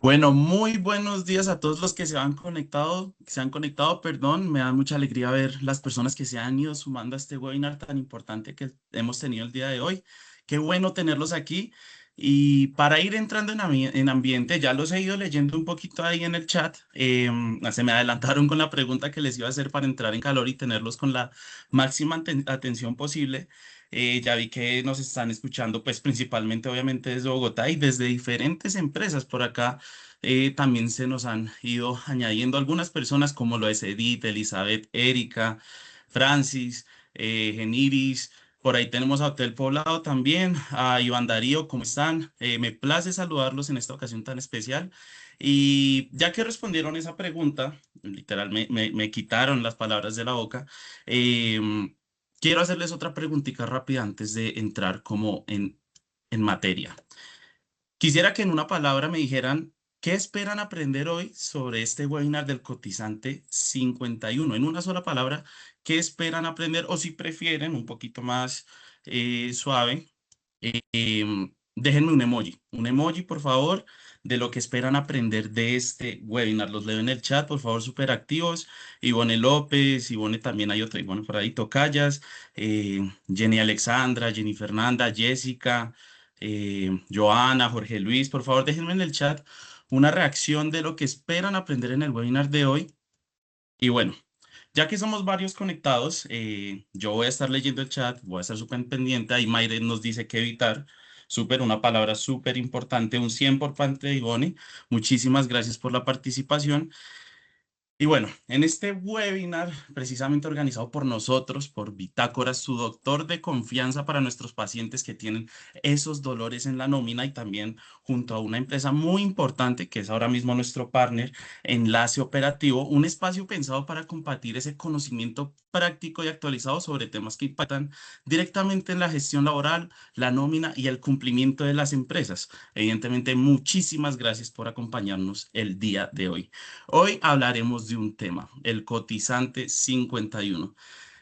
Bueno, muy buenos días a todos los que se han conectado, perdón. Me da mucha alegría ver las personas que se han ido sumando a este webinar tan importante que hemos tenido el día de hoy. Qué bueno tenerlos aquí. Y para ir entrando en ambiente, ya los he ido leyendo un poquito ahí en el chat. Se me adelantaron con la pregunta que les iba a hacer para entrar en calor y tenerlos con la máxima atención posible. Ya vi que nos están escuchando, pues principalmente obviamente desde Bogotá y desde diferentes empresas por acá. También se nos han ido añadiendo algunas personas como lo es Edith, Elizabeth, Erika, Francis, Geniris. Por ahí tenemos a Hotel Poblado también, a Iván Darío, ¿cómo están? Me place saludarlos en esta ocasión tan especial. Y ya que respondieron esa pregunta, literal me quitaron las palabras de la boca. Quiero hacerles otra preguntita rápida antes de entrar como en materia. Quisiera que en una palabra me dijeran qué esperan aprender hoy sobre este webinar del cotizante 51. En una sola palabra, ¿qué esperan aprender? O si prefieren un poquito más suave, déjenme un emoji, por favor, de lo que esperan aprender de este webinar. Los leo en el chat, por favor, súper activos. Ivone López, Ivone también hay otra, Ivone por ahí, Tocayas, Jenny Alexandra, Jenny Fernanda, Jessica, Joana, Jorge Luis, por favor, déjenme en el chat una reacción de lo que esperan aprender en el webinar de hoy. Y bueno, ya que somos varios conectados, yo voy a estar leyendo el chat, voy a estar súper pendiente. Ahí Mayre nos dice que evitar. Súper, una palabra súper importante, un 100 por parte de Ivone. Muchísimas gracias por la participación. Y bueno, en este webinar, precisamente organizado por nosotros, por Bitácora, su doctor de confianza para nuestros pacientes que tienen esos dolores en la nómina y también junto a una empresa muy importante que es ahora mismo nuestro partner, Enlace Operativo, un espacio pensado para compartir ese conocimiento práctico y actualizado sobre temas que impactan directamente en la gestión laboral, la nómina y el cumplimiento de las empresas. Evidentemente, muchísimas gracias por acompañarnos el día de hoy. Hoy hablaremos de un tema, el cotizante 51.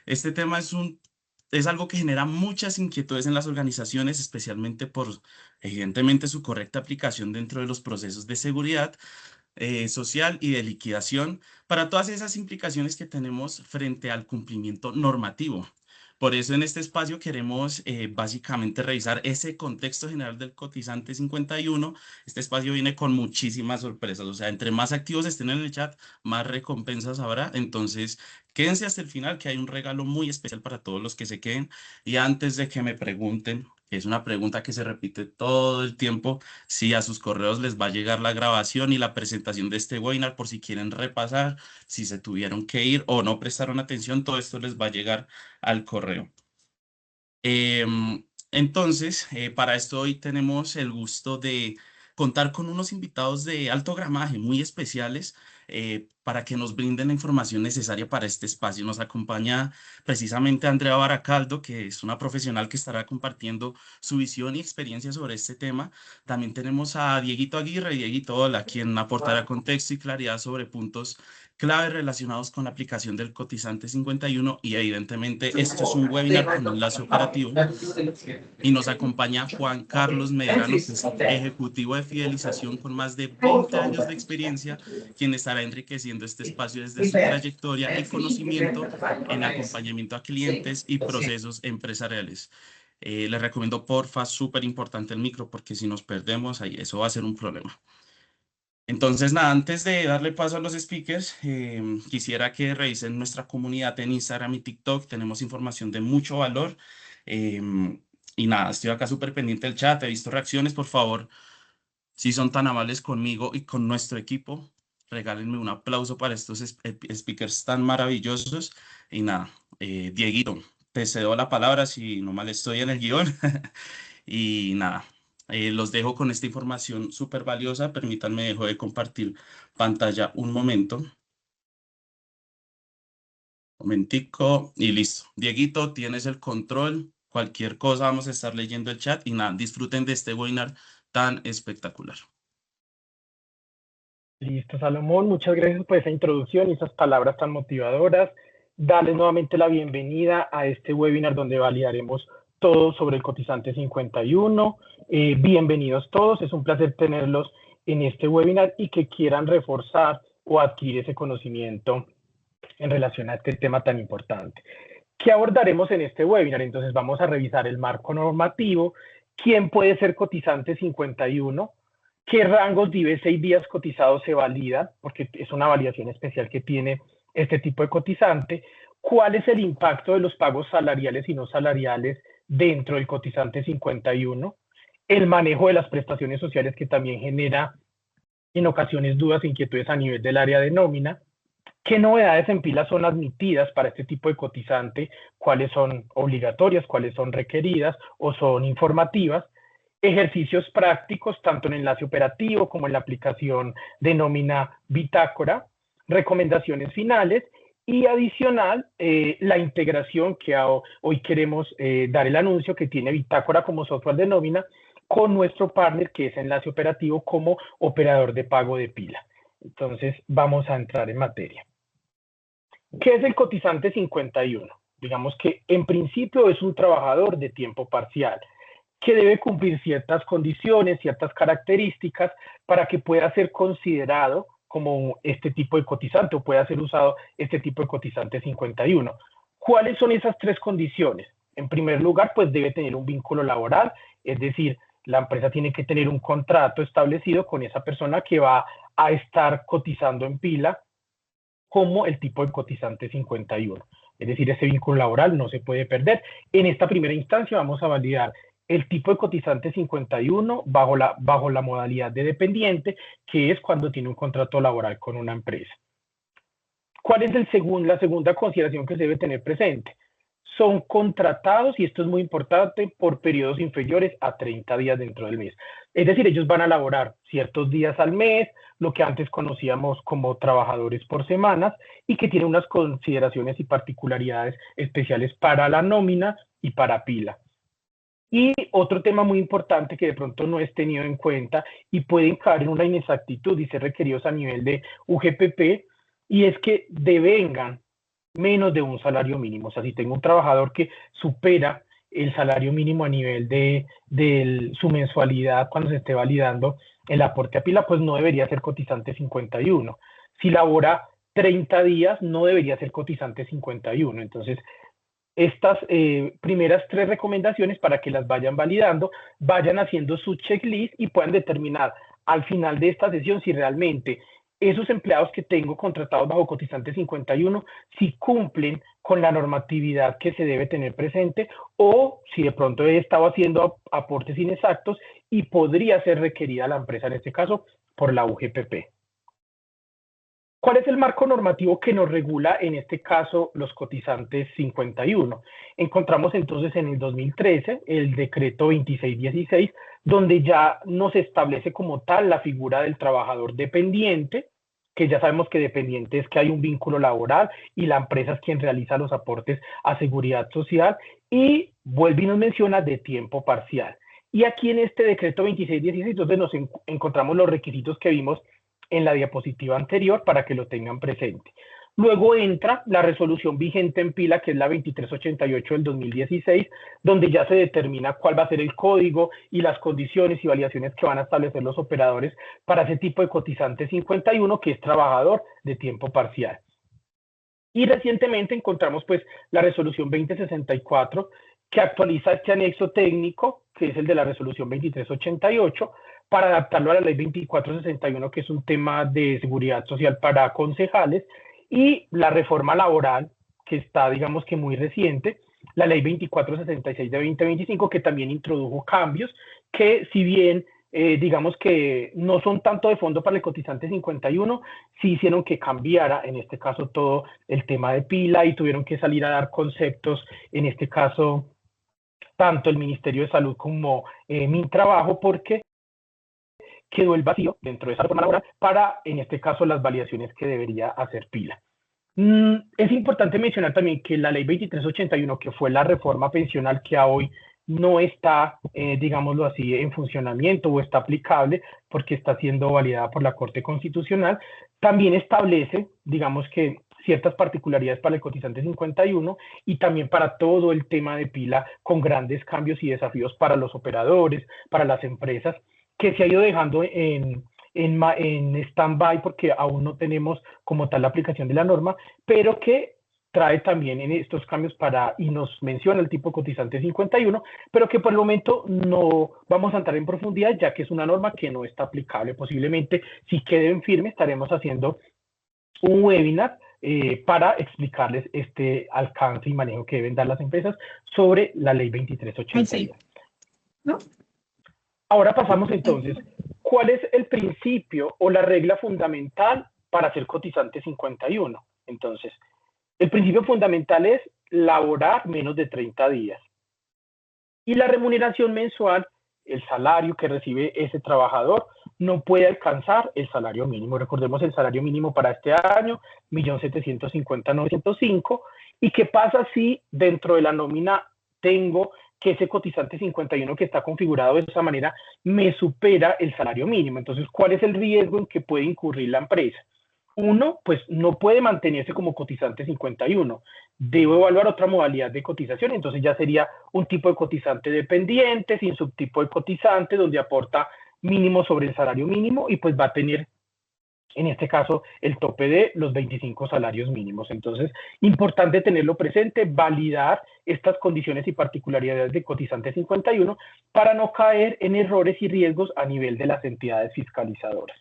Este tema es algo que genera muchas inquietudes en las organizaciones, especialmente por, evidentemente, su correcta aplicación dentro de los procesos de seguridad social y de liquidación para todas esas implicaciones que tenemos frente al cumplimiento normativo. Por eso en este espacio queremos básicamente revisar ese contexto general del cotizante 51. Este espacio viene con muchísimas sorpresas, o sea, entre más activos estén en el chat, más recompensas habrá. Entonces, quédense hasta el final, que hay un regalo muy especial para todos los que se queden. Y antes de que me pregunten, que es una pregunta que se repite todo el tiempo, si a sus correos les va a llegar la grabación y la presentación de este webinar por si quieren repasar, si se tuvieron que ir o no prestaron atención, todo esto les va a llegar al correo. Entonces, para esto hoy tenemos el gusto de contar con unos invitados de alto gramaje, muy especiales, para que nos brinden la información necesaria para este espacio. Nos acompaña precisamente Andrea Baracaldo, que es una profesional que estará compartiendo su visión y experiencia sobre este tema. También tenemos a Dieguito Aguirre, Dieguito, hola, quien aportará contexto y claridad sobre puntos claves relacionados con la aplicación del cotizante 51 y evidentemente esto es un webinar con enlace operativo y nos acompaña Juan Carlos Medrano, que es ejecutivo de fidelización con más de 20 años de experiencia, quien estará enriqueciendo este espacio desde su trayectoria y conocimiento en acompañamiento a clientes y procesos empresariales. Les recomiendo, porfa, súper importante el micro, porque si nos perdemos, ahí eso va a ser un problema. Entonces, nada, antes de darle paso a los speakers, quisiera que revisen nuestra comunidad en Instagram y TikTok. Tenemos información de mucho valor. Y nada, estoy acá súper pendiente del chat. He visto reacciones. Por favor, si son tan amables conmigo y con nuestro equipo, regálenme un aplauso para estos speakers tan maravillosos. Y nada, Dieguito, te cedo la palabra si no mal estoy en el guión. Y nada, los dejo con esta información súper valiosa. Permítanme, dejo de compartir pantalla un momento. Momentico y listo. Dieguito, tienes el control. Cualquier cosa, vamos a estar leyendo el chat y nada, disfruten de este webinar tan espectacular. Listo, Salomón, muchas gracias por esa introducción y esas palabras tan motivadoras. Darles nuevamente la bienvenida a este webinar donde validaremos todo sobre el cotizante 51. Bienvenidos todos, es un placer tenerlos en este webinar y que quieran reforzar o adquirir ese conocimiento en relación a este tema tan importante. ¿Qué abordaremos en este webinar? Entonces vamos a revisar el marco normativo, quién puede ser cotizante 51, qué rangos de IBE 6 días cotizados se validan, porque es una validación especial que tiene este tipo de cotizante, cuál es el impacto de los pagos salariales y no salariales dentro del cotizante 51, el manejo de las prestaciones sociales que también genera en ocasiones dudas e inquietudes a nivel del área de nómina, qué novedades en pila son admitidas para este tipo de cotizante, cuáles son obligatorias, cuáles son requeridas o son informativas, ejercicios prácticos tanto en el enlace operativo como en la aplicación de nómina bitácora, recomendaciones finales y adicional la integración que hoy queremos dar el anuncio que tiene bitácora como software de nómina con nuestro partner que es enlace operativo como operador de pago de pila. Entonces vamos a entrar en materia. ¿Qué es el cotizante 51? Digamos que en principio es un trabajador de tiempo parcial que debe cumplir ciertas condiciones, ciertas características para que pueda ser considerado como este tipo de cotizante o pueda ser usado este tipo de cotizante 51. ¿Cuáles son esas tres condiciones? En primer lugar, pues debe tener un vínculo laboral, es decir, la empresa tiene que tener un contrato establecido con esa persona que va a estar cotizando en pila como el tipo de cotizante 51. Es decir, ese vínculo laboral no se puede perder. En esta primera instancia vamos a validar el tipo de cotizante 51 bajo la modalidad de dependiente, que es cuando tiene un contrato laboral con una empresa. ¿Cuál es la segunda consideración que se debe tener presente? Son contratados, y esto es muy importante, por periodos inferiores a 30 días dentro del mes. Es decir, ellos van a laborar ciertos días al mes, lo que antes conocíamos como trabajadores por semanas, y que tiene unas consideraciones y particularidades especiales para la nómina y para pila. Y otro tema muy importante que de pronto no es tenido en cuenta y puede caer en una inexactitud y ser requeridos a nivel de UGPP, y es que devengan menos de un salario mínimo. O sea, si tengo un trabajador que supera el salario mínimo a nivel de su mensualidad cuando se esté validando el aporte a pila, pues no debería ser cotizante 51. Si labora 30 días, no debería ser cotizante 51. Entonces, estas primeras tres recomendaciones para que las vayan validando, vayan haciendo su checklist y puedan determinar al final de esta sesión si realmente esos empleados que tengo contratados bajo cotizante 51 si cumplen con la normatividad que se debe tener presente o si de pronto he estado haciendo aportes inexactos y podría ser requerida la empresa en este caso por la UGPP. ¿Cuál es el marco normativo que nos regula en este caso los cotizantes 51? Encontramos entonces en el 2013 el decreto 2616, donde ya nos establece como tal la figura del trabajador dependiente, que ya sabemos que dependiente es que hay un vínculo laboral y la empresa es quien realiza los aportes a seguridad social, y vuelve y nos menciona de tiempo parcial. Y aquí en este decreto 2616 entonces nos encontramos los requisitos que vimos en la diapositiva anterior para que lo tengan presente. Luego entra la resolución vigente en pila, que es la 2388 del 2016, donde ya se determina cuál va a ser el código y las condiciones y validaciones que van a establecer los operadores para ese tipo de cotizante 51, que es trabajador de tiempo parcial. Y recientemente encontramos pues la resolución 2064, que actualiza este anexo técnico, que es el de la resolución 2388, para adaptarlo a la ley 2461, que es un tema de seguridad social para concejales, y la reforma laboral, que está, digamos que muy reciente, la ley 2466 de 2025, que también introdujo cambios, que si bien digamos que no son tanto de fondo para el cotizante 51, sí hicieron que cambiara, en este caso, todo el tema de pila y tuvieron que salir a dar conceptos, en este caso, tanto el Ministerio de Salud como Mintrabajo, porque quedó el vacío dentro de esa reforma laboral para, en este caso, las validaciones que debería hacer pila. Es importante mencionar también que la ley 2381, que fue la reforma pensional que a hoy no está, digámoslo así, en funcionamiento o está aplicable porque está siendo validada por la Corte Constitucional, también establece, digamos que ciertas particularidades para el cotizante 51 y también para todo el tema de pila con grandes cambios y desafíos para los operadores, para las empresas, que se ha ido dejando en stand-by porque aún no tenemos como tal la aplicación de la norma, pero que trae también en estos cambios y nos menciona el tipo cotizante 51, pero que por el momento no vamos a entrar en profundidad, ya que es una norma que no está aplicable. Posiblemente, si queden firmes, estaremos haciendo un webinar para explicarles este alcance y manejo que deben dar las empresas sobre la ley 2381. Sí. ¿No? Ahora pasamos entonces, ¿cuál es el principio o la regla fundamental para ser cotizante 51? Entonces, el principio fundamental es laborar menos de 30 días. Y la remuneración mensual, el salario que recibe ese trabajador, no puede alcanzar el salario mínimo. Recordemos el salario mínimo para este año, 1.750.905. ¿Y qué pasa si dentro de la nómina tengo que ese cotizante 51 que está configurado de esa manera me supera el salario mínimo? Entonces, ¿cuál es el riesgo en que puede incurrir la empresa? Uno, pues no puede mantenerse como cotizante 51. Debo evaluar otra modalidad de cotización, entonces ya sería un tipo de cotizante dependiente, sin subtipo de cotizante, donde aporta mínimo sobre el salario mínimo y pues va a tener, en este caso, el tope de los 25 salarios mínimos. Entonces, importante tenerlo presente, validar estas condiciones y particularidades de cotizante 51 para no caer en errores y riesgos a nivel de las entidades fiscalizadoras.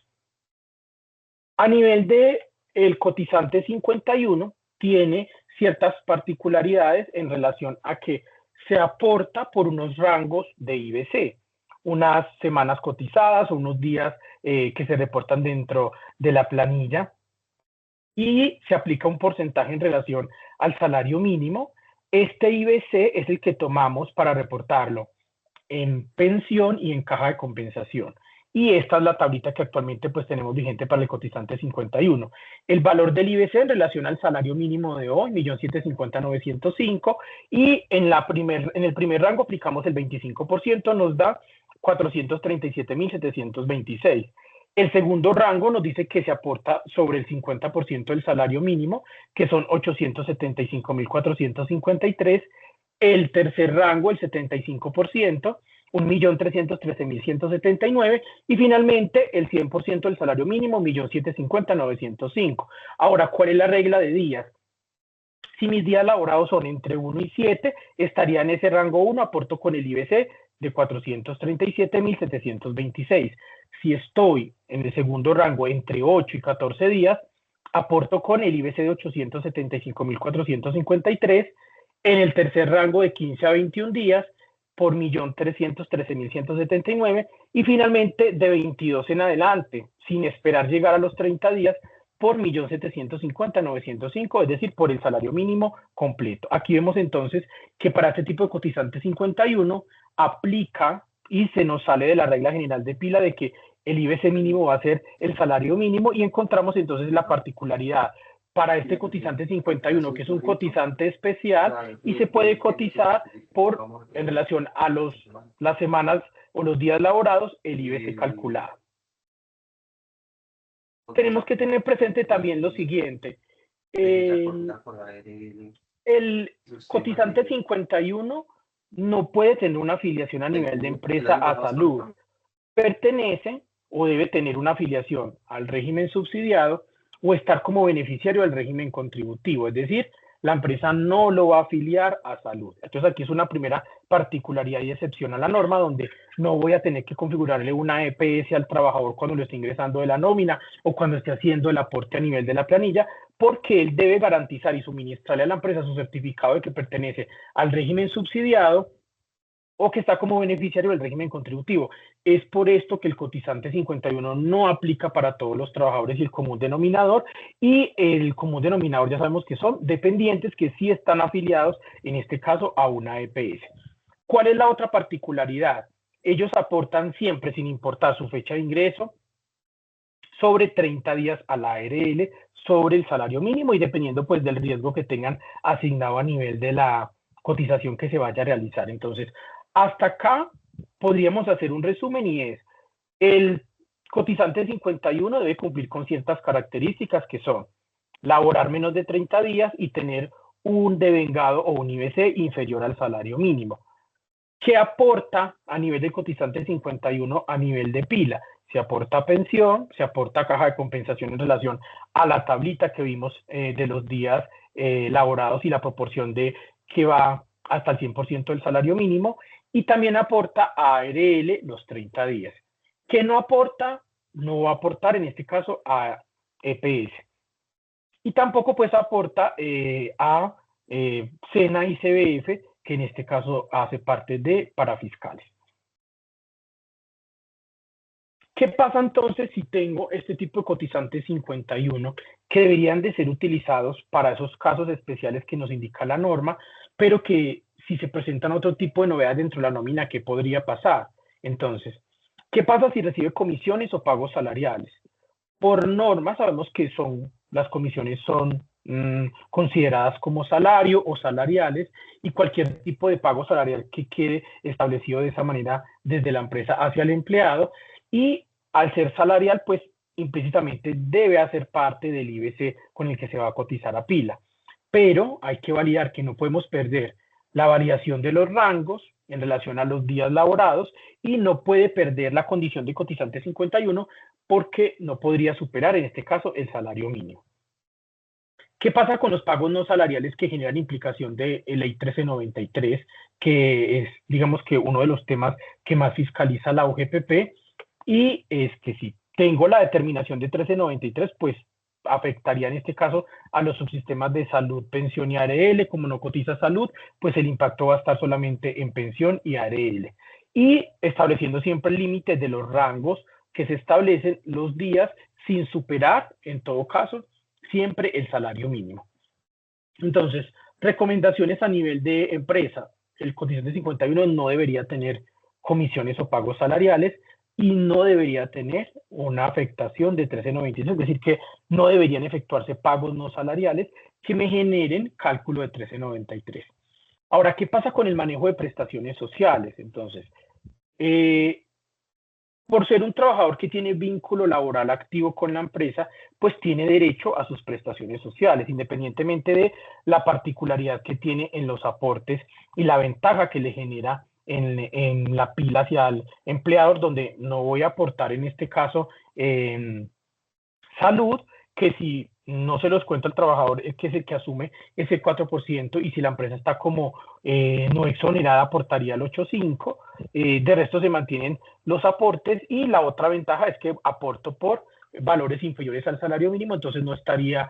A nivel de el cotizante 51 tiene ciertas particularidades en relación a que se aporta por unos rangos de IBC, unas semanas cotizadas o unos días que se reportan dentro de la planilla, y se aplica un porcentaje en relación al salario mínimo. Este IBC es el que tomamos para reportarlo en pensión y en caja de compensación. Y esta es la tablita que actualmente pues tenemos vigente para el cotizante 51. El valor del IBC en relación al salario mínimo de hoy, 1.750.905, y en el primer rango aplicamos el 25%, nos da 437.726. El segundo rango nos dice que se aporta sobre el 50% del salario mínimo, que son 875.453. El tercer rango, el 75%, 1.313.179, y finalmente el 100% del salario mínimo, 1.750.905. Ahora, ¿cuál es la regla de días? Si mis días laborados son entre 1 y 7, estaría en ese rango 1, aporto con el IBC de 437.726. Si estoy en el segundo rango entre 8 y 14 días, aporto con el IBC de 875.453. En el tercer rango de 15 a 21 días, por 1.313.179, y finalmente de 22 en adelante, sin esperar llegar a los 30 días, por 1.750.905, es decir, por el salario mínimo completo. Aquí vemos entonces que para este tipo de cotizante 51 aplica y se nos sale de la regla general de pila de que el IBC mínimo va a ser el salario mínimo, y encontramos entonces la particularidad para este cotizante 51, que es un cotizante especial y se puede cotizar en relación a las semanas o los días laborados, el IBC calculado. Tenemos que tener presente también lo siguiente. El cotizante 51 no puede tener una afiliación a nivel de empresa a salud. Pertenece o debe tener una afiliación al régimen subsidiado o estar como beneficiario del régimen contributivo, es decir, la empresa no lo va a afiliar a salud. Entonces aquí es una primera particularidad y excepción a la norma, donde no voy a tener que configurarle una EPS al trabajador cuando lo esté ingresando de la nómina o cuando esté haciendo el aporte a nivel de la planilla, porque él debe garantizar y suministrarle a la empresa su certificado de que pertenece al régimen subsidiado o que está como beneficiario del régimen contributivo. Es por esto que el cotizante 51 no aplica para todos los trabajadores y el común denominador, y el común denominador ya sabemos que son dependientes que sí están afiliados, en este caso, a una EPS. ¿Cuál es la otra particularidad? Ellos aportan siempre, sin importar su fecha de ingreso, sobre 30 días a la ARL, sobre el salario mínimo, y dependiendo pues del riesgo que tengan asignado a nivel de la cotización que se vaya a realizar. Entonces, hasta acá podríamos hacer un resumen, y es: el cotizante 51 debe cumplir con ciertas características que son laborar menos de 30 días y tener un devengado o un IBC inferior al salario mínimo. ¿Qué aporta a nivel de cotizante 51 a nivel de pila? se aporta pensión, se aporta caja de compensación en relación a la tablita que vimos de los días laborados y la proporción de que va hasta el 100% del salario mínimo, y también aporta a ARL los 30 días. ¿Qué no aporta? No va a aportar en este caso a EPS. Y tampoco pues aporta a SENA y CBF, que en este caso hace parte de parafiscales. ¿Qué pasa entonces si tengo este tipo de cotizantes 51 que deberían de ser utilizados para esos casos especiales que nos indica la norma, pero que si se presentan otro tipo de novedades dentro de la nómina, ¿qué podría pasar? Entonces, ¿qué pasa si recibe comisiones o pagos salariales? Por norma sabemos que las comisiones son consideradas como salario o salariales, y cualquier tipo de pago salarial que quede establecido de esa manera desde la empresa hacia el empleado, y al ser salarial pues implícitamente debe hacer parte del IBC con el que se va a cotizar a pila. Pero hay que validar que no podemos perder la variación de los rangos en relación a los días laborados, y no puede perder la condición de cotizante 51 porque no podría superar en este caso el salario mínimo. ¿Qué pasa con los pagos no salariales que generan implicación de ley 1393, que es, digamos, que uno de los temas que más fiscaliza la UGPP? Y es que si tengo la determinación de 1393, pues afectaría en este caso a los subsistemas de salud, pensión y ARL. Como no cotiza salud, pues el impacto va a estar solamente en pensión y ARL. Y estableciendo siempre límites de los rangos que se establecen los días, sin superar, en todo caso, siempre el salario mínimo. Entonces, recomendaciones a nivel de empresa. El cotizante 51 no debería tener comisiones o pagos salariales, y no debería tener una afectación de 1396, es decir, que no deberían efectuarse pagos no salariales que me generen cálculo de 1393. Ahora, ¿qué pasa con el manejo de prestaciones sociales? Entonces, por ser un trabajador que tiene vínculo laboral activo con la empresa, pues tiene derecho a sus prestaciones sociales, independientemente de la particularidad que tiene en los aportes y la ventaja que le genera en la pila hacia el empleador, donde no voy a aportar en este caso salud, que si no se los cuenta al trabajador es que es el que asume ese 4%, y si la empresa está como no exonerada aportaría el 8,5%. De resto se mantienen los aportes, y la otra ventaja es que aporto por valores inferiores al salario mínimo, entonces no estaría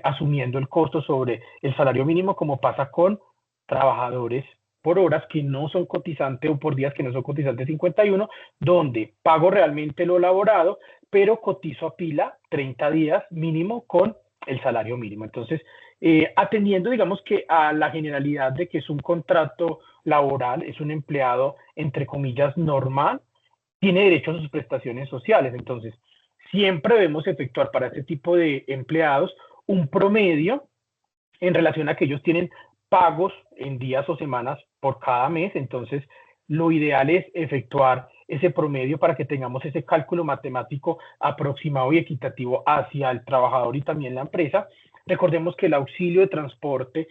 asumiendo el costo sobre el salario mínimo, como pasa con trabajadores por horas que no son cotizantes, o por días que no son cotizantes 51, donde pago realmente lo laborado, pero cotizo a pila 30 días mínimo con el salario mínimo. Entonces, atendiendo, digamos, que a la generalidad de que es un contrato laboral, es un empleado, entre comillas, normal, tiene derecho a sus prestaciones sociales. Entonces, siempre debemos efectuar para este tipo de empleados un promedio en relación a que ellos tienen pagos en días o semanas por cada mes. Entonces, lo ideal es efectuar ese promedio para que tengamos ese cálculo matemático aproximado y equitativo hacia el trabajador y también la empresa. Recordemos que el auxilio de transporte,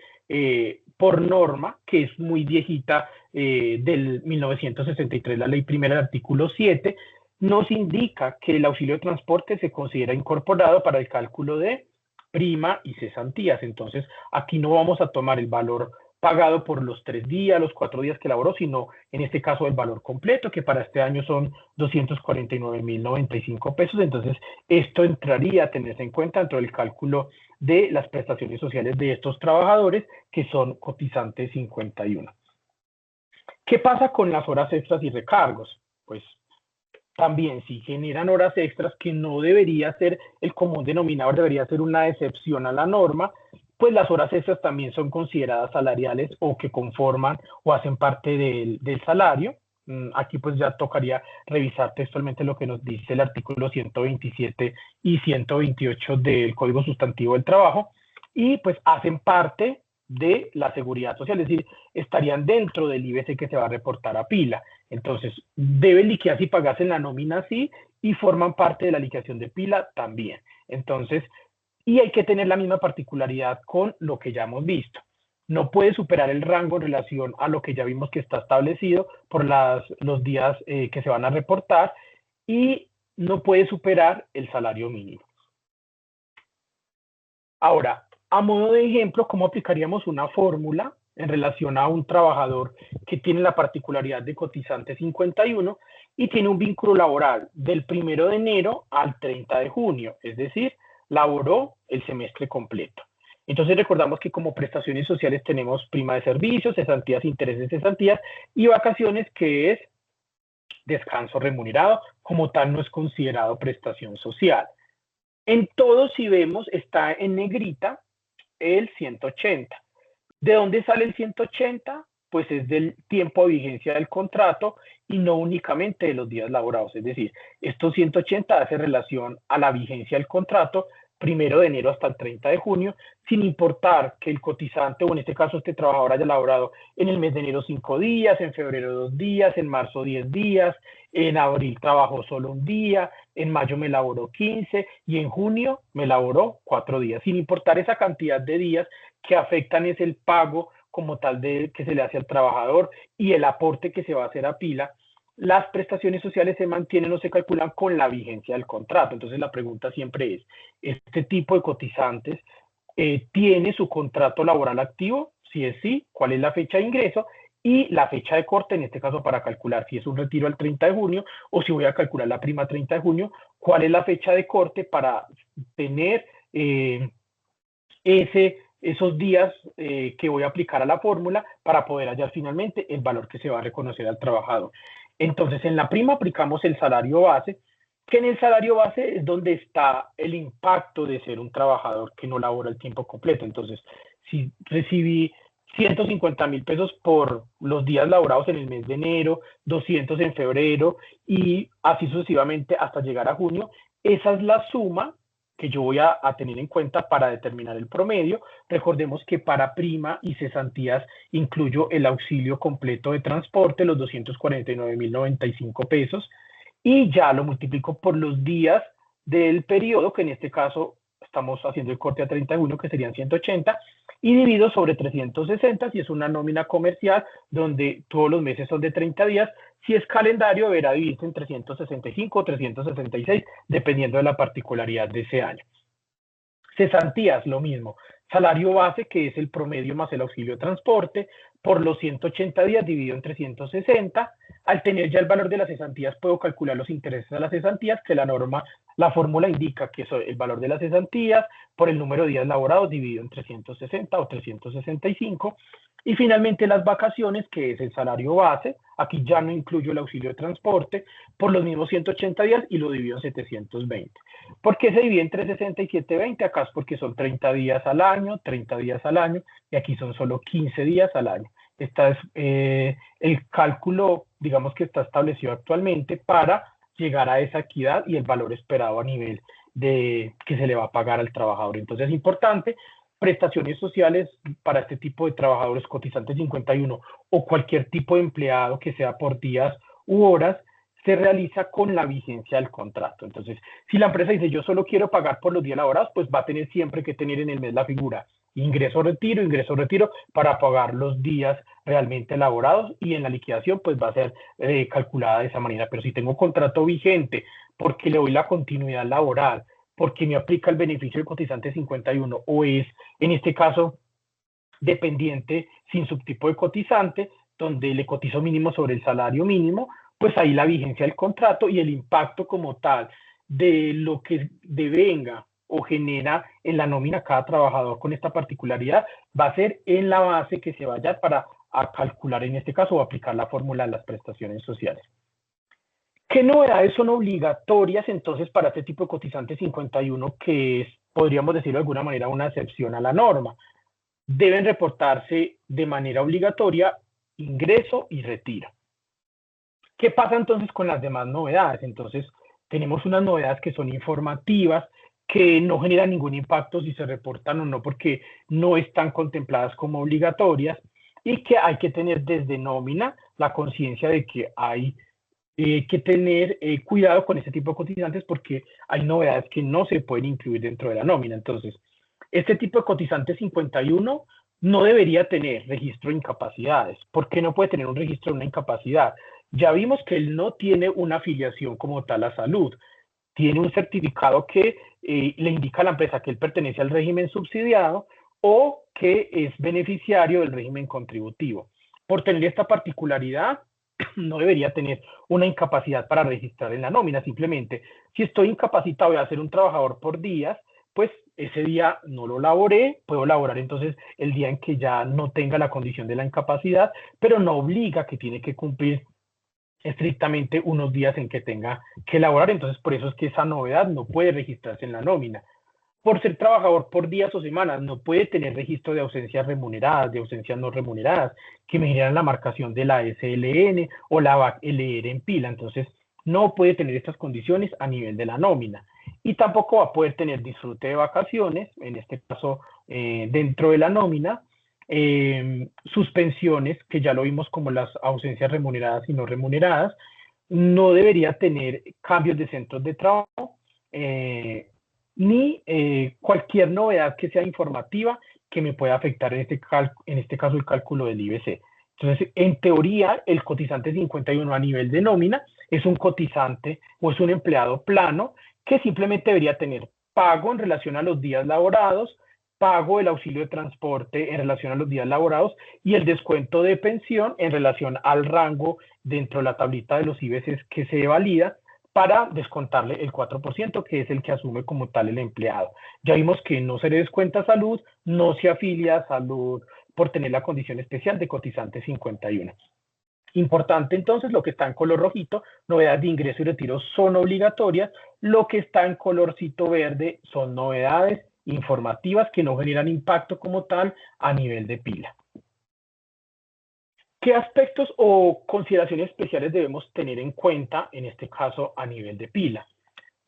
por norma, que es muy viejita, del 1963, la ley primera del artículo 7, nos indica que el auxilio de transporte se considera incorporado para el cálculo de prima y cesantías. Entonces, aquí no vamos a tomar el valor pagado por los 3 días, los 4 días que laboró, sino en este caso el valor completo, que para este año son 249.095 pesos. Entonces, esto entraría a tenerse en cuenta dentro del cálculo de las prestaciones sociales de estos trabajadores que son cotizantes 51. ¿Qué pasa con las horas extras y recargos? Pues también, si generan horas extras, que no debería ser el común denominador, debería ser una excepción a la norma, pues las horas extras también son consideradas salariales, o que conforman o hacen parte del salario. Aquí pues ya tocaría revisar textualmente lo que nos dice el artículo 127 y 128 del Código Sustantivo del Trabajo, y pues hacen parte de la seguridad social, es decir, estarían dentro del IBC que se va a reportar a pila. Entonces, deben liquidarse y pagarse en la nómina, sí, y forman parte de la liquidación de pila también. Entonces, y hay que tener la misma particularidad con lo que ya hemos visto. No puede superar el rango en relación a lo que ya vimos que está establecido por los días que se van a reportar, y no puede superar el salario mínimo. Ahora, a modo de ejemplo, ¿cómo aplicaríamos una fórmula en relación a un trabajador que tiene la particularidad de cotizante 51 y tiene un vínculo laboral del 1 de enero al 30 de junio? Es decir, laboró el semestre completo. Entonces recordamos que como prestaciones sociales tenemos prima de servicios, cesantías, intereses, cesantías y vacaciones, que es descanso remunerado, como tal no es considerado prestación social. En todos, si vemos, está en negrita el 180. ¿De dónde sale el 180? Pues es del tiempo de vigencia del contrato y no únicamente de los días laborados. Es decir, estos 180 hace relación a la vigencia del contrato 1 de enero hasta el 30 de junio, sin importar que el cotizante, o en este caso este trabajador, haya laborado en el mes de enero 5 días, en febrero 2 días, en marzo 10 días, en abril trabajó solo un día, en mayo me laboró 15 y en junio me laboró 4 días, sin importar esa cantidad de días que afectan es el pago como tal de que se le hace al trabajador y el aporte que se va a hacer a pila. Las prestaciones sociales se mantienen o se calculan con la vigencia del contrato. Entonces la pregunta siempre es, ¿este tipo de cotizantes tiene su contrato laboral activo? Si es sí, ¿cuál es la fecha de ingreso? Y la fecha de corte, en este caso para calcular si es un retiro al 30 de junio o si voy a calcular la prima 30 de junio, ¿cuál es la fecha de corte para tener esos días que voy a aplicar a la fórmula para poder hallar finalmente el valor que se va a reconocer al trabajador? Entonces, en la prima aplicamos el salario base, que en el salario base es donde está el impacto de ser un trabajador que no labora el tiempo completo. Entonces, si recibí 150.000 pesos por los días laborados en el mes de enero, 200 en febrero y así sucesivamente hasta llegar a junio, esa es la suma que yo voy a tener en cuenta para determinar el promedio. Recordemos que para prima y cesantías incluyo el auxilio completo de transporte, los 249.095 pesos, y ya lo multiplico por los días del periodo, que en este caso estamos haciendo el corte a 31, que serían 180, y divido sobre 360, si es una nómina comercial, donde todos los meses son de 30 días. Si es calendario, deberá dividirse en 365 o 366, dependiendo de la particularidad de ese año. Cesantías, lo mismo. Salario base, que es el promedio más el auxilio de transporte, por los 180 días dividido en 360. Al tener ya el valor de las cesantías, puedo calcular los intereses a las cesantías, que la fórmula indica que es el valor de las cesantías por el número de días laborados dividido en 360 o 365. Y finalmente las vacaciones, que es el salario base, aquí ya no incluyo el auxilio de transporte, por los mismos 180 días y lo divido en 720. ¿Por qué se divide entre 60 y 720? Acá es porque son 30 días al año, 30 días al año, y aquí son solo 15 días al año. Este es el cálculo, digamos, que está establecido actualmente para llegar a esa equidad y el valor esperado a nivel de que se le va a pagar al trabajador. Entonces es importante, prestaciones sociales para este tipo de trabajadores cotizantes 51 o cualquier tipo de empleado que sea por días u horas, se realiza con la vigencia del contrato. Entonces, si la empresa dice yo solo quiero pagar por los días laborados, pues va a tener siempre que tener en el mes la figura ingreso, retiro, para pagar los días realmente laborados, y en la liquidación pues va a ser calculada de esa manera. Pero si tengo contrato vigente, porque le doy la continuidad laboral, porque me aplica el beneficio del cotizante 51 o es, en este caso, dependiente sin subtipo de cotizante, donde le cotizo mínimo sobre el salario mínimo, pues ahí la vigencia del contrato y el impacto como tal de lo que devenga o genera en la nómina cada trabajador con esta particularidad va a ser en la base que se vaya para a calcular en este caso o aplicar la fórmula de las prestaciones sociales. ¿Qué novedades son obligatorias entonces para este tipo de cotizante 51, que es, podríamos decirlo de alguna manera, una excepción a la norma? Deben reportarse de manera obligatoria ingreso y retiro. ¿Qué pasa entonces con las demás novedades? Entonces, tenemos unas novedades que son informativas, que no generan ningún impacto si se reportan o no, porque no están contempladas como obligatorias, y que hay que tener desde nómina la conciencia de que hay que tener cuidado con este tipo de cotizantes, porque hay novedades que no se pueden incluir dentro de la nómina. Entonces, este tipo de cotizante 51 no debería tener registro de incapacidades. ¿Por qué no puede tener un registro de una incapacidad? Ya vimos que él no tiene una afiliación como tal a salud. tiene un certificado que le indica a la empresa que él pertenece al régimen subsidiado o que es beneficiario del régimen contributivo. Por tener esta particularidad, no debería tener una incapacidad para registrar en la nómina. Simplemente, si estoy incapacitado de ser un trabajador por días, pues ese día no lo laboré, puedo laborar entonces el día en que ya no tenga la condición de la incapacidad, pero no obliga que tiene que cumplir estrictamente unos días en que tenga que laborar. Entonces, por eso es que esa novedad no puede registrarse en la nómina. Por ser trabajador por días o semanas, no puede tener registro de ausencias remuneradas, de ausencias no remuneradas, que me generan la marcación de la SLN o la VAC-LR en pila. Entonces, no puede tener estas condiciones a nivel de la nómina. Y tampoco va a poder tener disfrute de vacaciones, en este caso, dentro de la nómina, suspensiones, que ya lo vimos como las ausencias remuneradas y no remuneradas. No debería tener cambios de centros de trabajo, ni cualquier novedad que sea informativa que me pueda afectar en este caso el cálculo del IBC. Entonces, en teoría, el cotizante 51 a nivel de nómina es un cotizante o es un empleado plano que simplemente debería tener pago en relación a los días laborados, pago del auxilio de transporte en relación a los días laborados y el descuento de pensión en relación al rango dentro de la tablita de los IBCs que se valida para descontarle el 4%, que es el que asume como tal el empleado. Ya vimos que no se le descuenta salud, no se afilia a salud por tener la condición especial de cotizante 51. Importante entonces, lo que está en color rojito, novedades de ingreso y retiro son obligatorias, lo que está en colorcito verde son novedades informativas que no generan impacto como tal a nivel de pila. ¿Qué aspectos o consideraciones especiales debemos tener en cuenta en este caso a nivel de pila?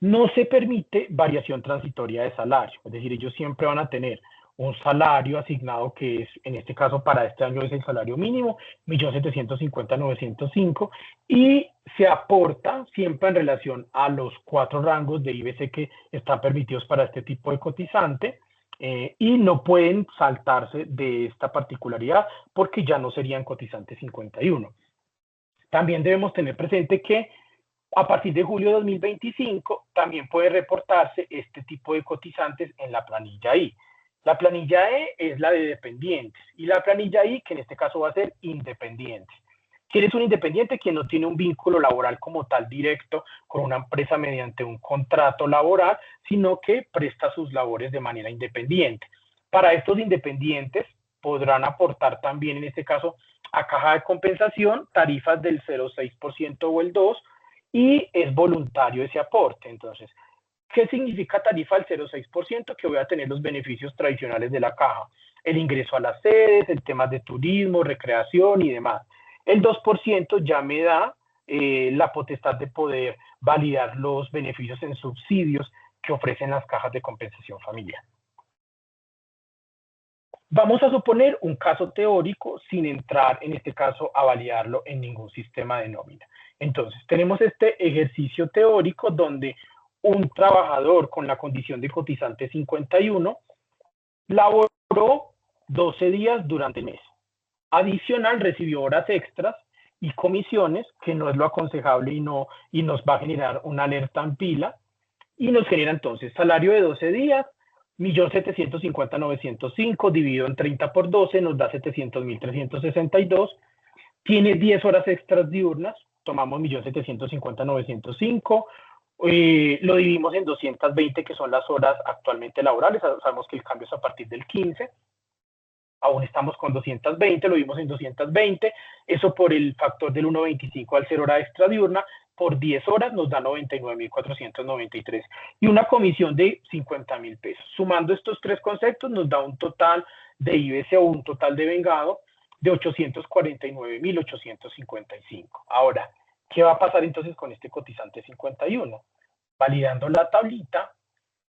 No se permite variación transitoria de salario, es decir, ellos siempre van a tener un salario asignado que es, en este caso para este año es el salario mínimo, 1.750.905, y se aporta siempre en relación a los 4 rangos de IBC que están permitidos para este tipo de cotizante, y no pueden saltarse de esta particularidad porque ya no serían cotizantes 51. También debemos tener presente que a partir de julio de 2025 también puede reportarse este tipo de cotizantes en la planilla I. La planilla E es la de dependientes y la planilla I, que en este caso va a ser independientes. ¿Quién es un independiente? Quien no tiene un vínculo laboral como tal directo con una empresa mediante un contrato laboral, sino que presta sus labores de manera independiente. Para estos independientes podrán aportar también, en este caso, a caja de compensación tarifas del 0,6% o el 2%, y es voluntario ese aporte. Entonces, ¿qué significa tarifa del 0,6%? Que voy a tener los beneficios tradicionales de la caja, el ingreso a las sedes, el tema de turismo, recreación y demás. El 2% ya me da la potestad de poder validar los beneficios en subsidios que ofrecen las cajas de compensación familiar. Vamos a suponer un caso teórico sin entrar, en este caso, a validarlo en ningún sistema de nómina. Entonces, tenemos este ejercicio teórico donde un trabajador con la condición de cotizante 51 laboró 12 días durante el mes. Adicional, recibió horas extras y comisiones, que no es lo aconsejable y nos va a generar una alerta en pila, y nos genera entonces salario de 12 días, 1.750.905 dividido en 30 por 12 nos da 700.362. Tiene 10 horas extras diurnas, tomamos 1.750.905, lo dividimos en 220, que son las horas actualmente laborales. Sabemos que el cambio es a partir del 15. Aún estamos con 220, lo vimos en 220. Eso por el factor del 1.25 al ser hora extra diurna, por 10 horas nos da 99.493 y una comisión de 50.000 pesos. Sumando estos tres conceptos nos da un total de IBC o un total de vengado de 849.855. Ahora, ¿qué va a pasar entonces con este cotizante 51? Validando la tablita,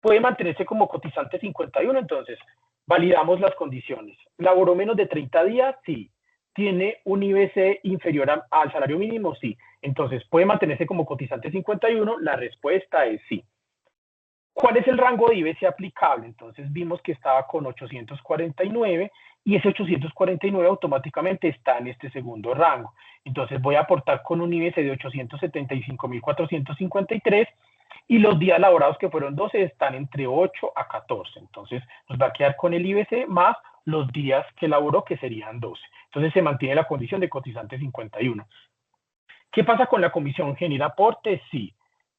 puede mantenerse como cotizante 51, entonces validamos las condiciones. ¿Laboró menos de 30 días? Sí. ¿Tiene un IBC inferior al salario mínimo? Sí. Entonces, ¿puede mantenerse como cotizante 51? La respuesta es sí. ¿Cuál es el rango de IBC aplicable? Entonces vimos que estaba con 849 y ese 849 automáticamente está en este segundo rango. Entonces voy a aportar con un IBC de 875.453 y los días laborados que fueron 12 están entre 8 a 14. Entonces nos va a quedar con el IBC más los días que laboró, que serían 12. Entonces se mantiene la condición de cotizante 51. ¿Qué pasa con la comisión? ¿Genera aporte? Sí.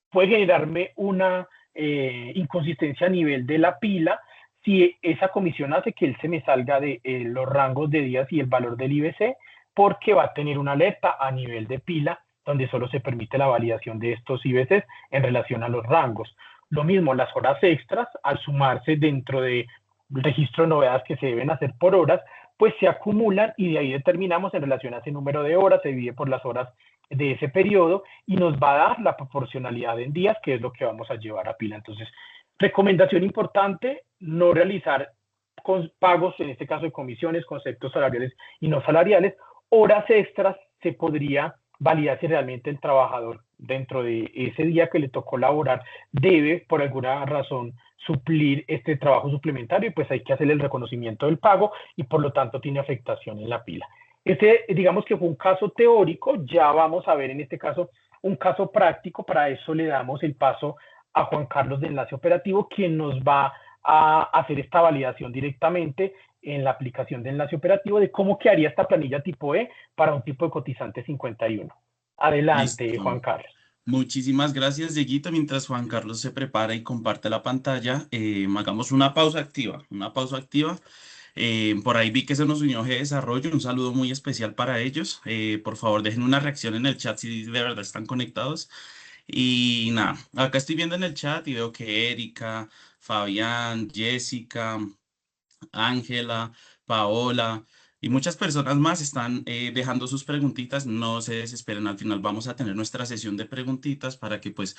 Puede generarme una inconsistencia a nivel de la pila si esa comisión hace que él se me salga de los rangos de días y el valor del IBC, porque va a tener una alerta a nivel de pila donde solo se permite la validación de estos IBCs en relación a los rangos. Lo mismo, las horas extras, al sumarse dentro del registro de novedades que se deben hacer por horas, pues se acumulan y de ahí determinamos en relación a ese número de horas, se divide por las horas de ese periodo y nos va a dar la proporcionalidad en días, que es lo que vamos a llevar a pila. Entonces, recomendación importante, no realizar pagos, en este caso de comisiones, conceptos salariales y no salariales. Horas extras se podría validar si realmente el trabajador dentro de ese día que le tocó laborar debe por alguna razón suplir este trabajo suplementario y pues hay que hacerle el reconocimiento del pago y por lo tanto tiene afectación en la pila. Este, digamos que fue un caso teórico, ya vamos a ver en este caso un caso práctico, para eso le damos el paso a Juan Carlos de Enlace Operativo, quien nos va a hacer esta validación directamente en la aplicación de Enlace Operativo de cómo quedaría esta planilla tipo E para un tipo de cotizante 51. Adelante, Listo. Juan Carlos. Muchísimas gracias, Dieguito. Mientras Juan Carlos se prepara y comparte la pantalla, hagamos una pausa activa, una pausa activa. Por ahí vi que se nos unió G Desarrollo, un saludo muy especial para ellos. Por favor, dejen una reacción en el chat si de verdad están conectados. Y nada, acá estoy viendo en el chat y veo que Erika, Fabián, Jessica, Ángela, Paola y muchas personas más están dejando sus preguntitas. No se desesperen, al final vamos a tener nuestra sesión de preguntitas para que pues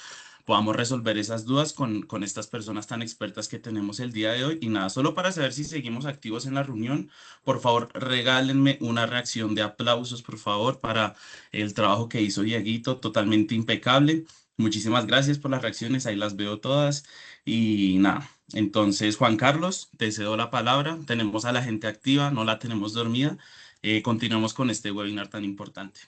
podamos resolver esas dudas con estas personas tan expertas que tenemos el día de hoy. Y nada, solo para saber si seguimos activos en la reunión, por favor regálenme una reacción de aplausos, por favor, para el trabajo que hizo Dieguito, totalmente impecable. Muchísimas gracias por las reacciones, ahí las veo todas. Y nada. Entonces, Juan Carlos, te cedo la palabra. Tenemos a la gente activa, no la tenemos dormida. Continuamos con este webinar tan importante.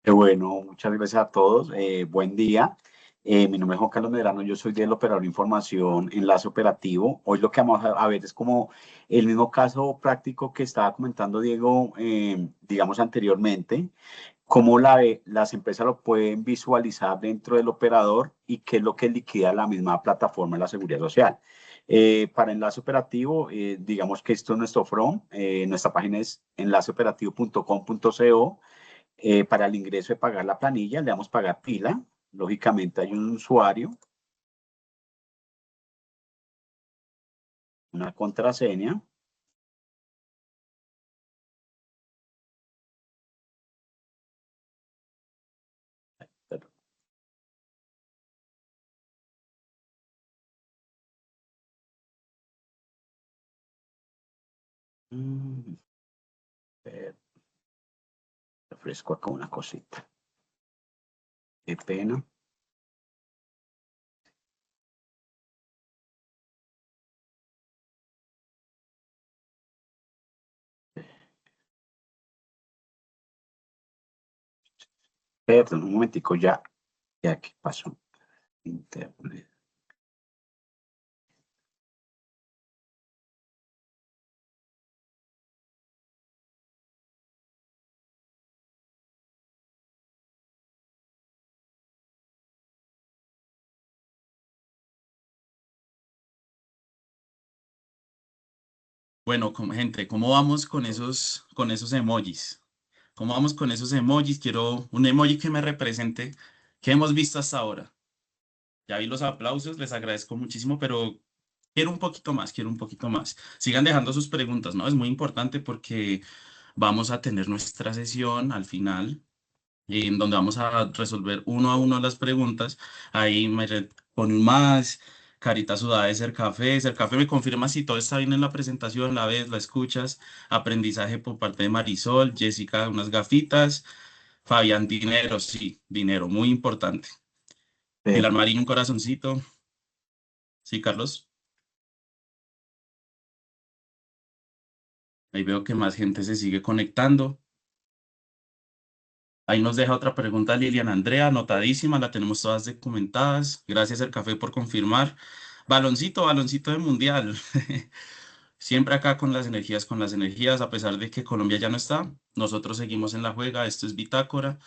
Bueno, muchas gracias a todos. Buen día. Mi nombre es Juan Carlos Medrano, yo soy del operador de información Enlace Operativo. Hoy lo que vamos a ver es como el mismo caso práctico que estaba comentando Diego, digamos anteriormente, cómo las empresas lo pueden visualizar dentro del operador y qué es lo que liquida la misma plataforma de la Seguridad Social. Para Enlace Operativo, digamos que esto es nuestro front, nuestra página es enlaceoperativo.com.co. Para el ingreso de pagar la planilla, le damos pagar pila. Lógicamente hay un usuario, una contraseña. Refresco acá una cosita. Qué pena. Perdón, un momentico, ya que pasó. Internet. Bueno, gente, ¿cómo vamos con esos emojis? ¿Cómo vamos con esos emojis? Quiero un emoji que me represente qué hemos visto hasta ahora. Ya vi los aplausos, les agradezco muchísimo, pero quiero un poquito más, quiero un poquito más. Sigan dejando sus preguntas, ¿no? Es muy importante porque vamos a tener nuestra sesión al final en donde vamos a resolver uno a uno las preguntas. Ahí pone un más, carita sudada de Cercafé. Cercafé me confirma si todo está bien en la presentación, la ves, la escuchas. Aprendizaje por parte de Marisol, Jessica, unas gafitas. Fabián, dinero, sí, dinero, muy importante. Pilar Perfecto. Marín, un corazoncito. Sí, Carlos. Ahí veo que más gente se sigue conectando. Ahí nos deja otra pregunta Liliana Andrea, anotadísima, la tenemos todas documentadas. Gracias, El Café, por confirmar. Baloncito, baloncito de mundial. Siempre acá con las energías, a pesar de que Colombia ya no está, nosotros seguimos en la juega. Esto es Bitácora.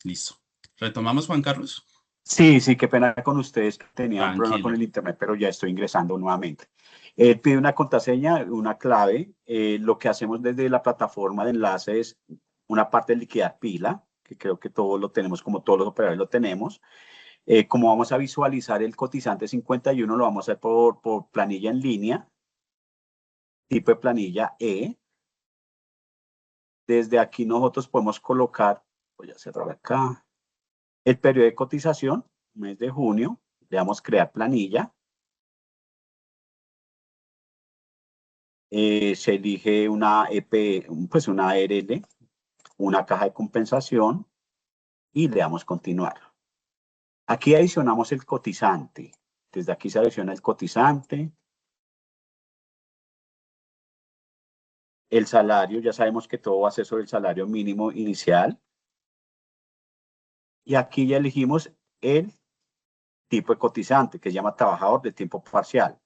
Listo. ¿Retomamos, Juan Carlos? Sí, sí, qué pena con ustedes, que tenía un problema con Tranquilo. el internet, pero ya estoy ingresando nuevamente. Él pide una contraseña, una clave. Lo que hacemos desde la plataforma de enlace es una parte de liquidar pila, que creo que todos lo tenemos, como todos los operadores lo tenemos. Como vamos a visualizar el cotizante 51, lo vamos a hacer por planilla en línea, tipo de planilla E. Desde aquí nosotros podemos colocar, voy a cerrar acá, el periodo de cotización, mes de junio, le damos crear planilla. Se elige una EP, pues una ARL, una caja de compensación y le damos continuar. Aquí adicionamos el cotizante. Desde aquí se adiciona el cotizante. El salario, ya sabemos que todo va a ser sobre el salario mínimo inicial. Y aquí ya elegimos el tipo de cotizante, que se llama trabajador de tiempo parcial.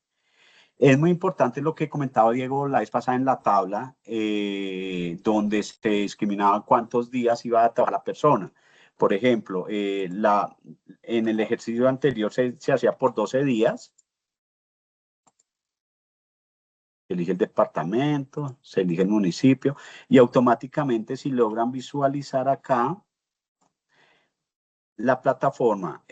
Es muy importante lo que comentaba Diego la vez pasada en la tabla, donde se discriminaba cuántos días iba a trabajar la persona. Por ejemplo, en el ejercicio anterior se hacía por 12 días. Se elige el departamento, se elige el municipio y automáticamente, si logran visualizar acá, la plataforma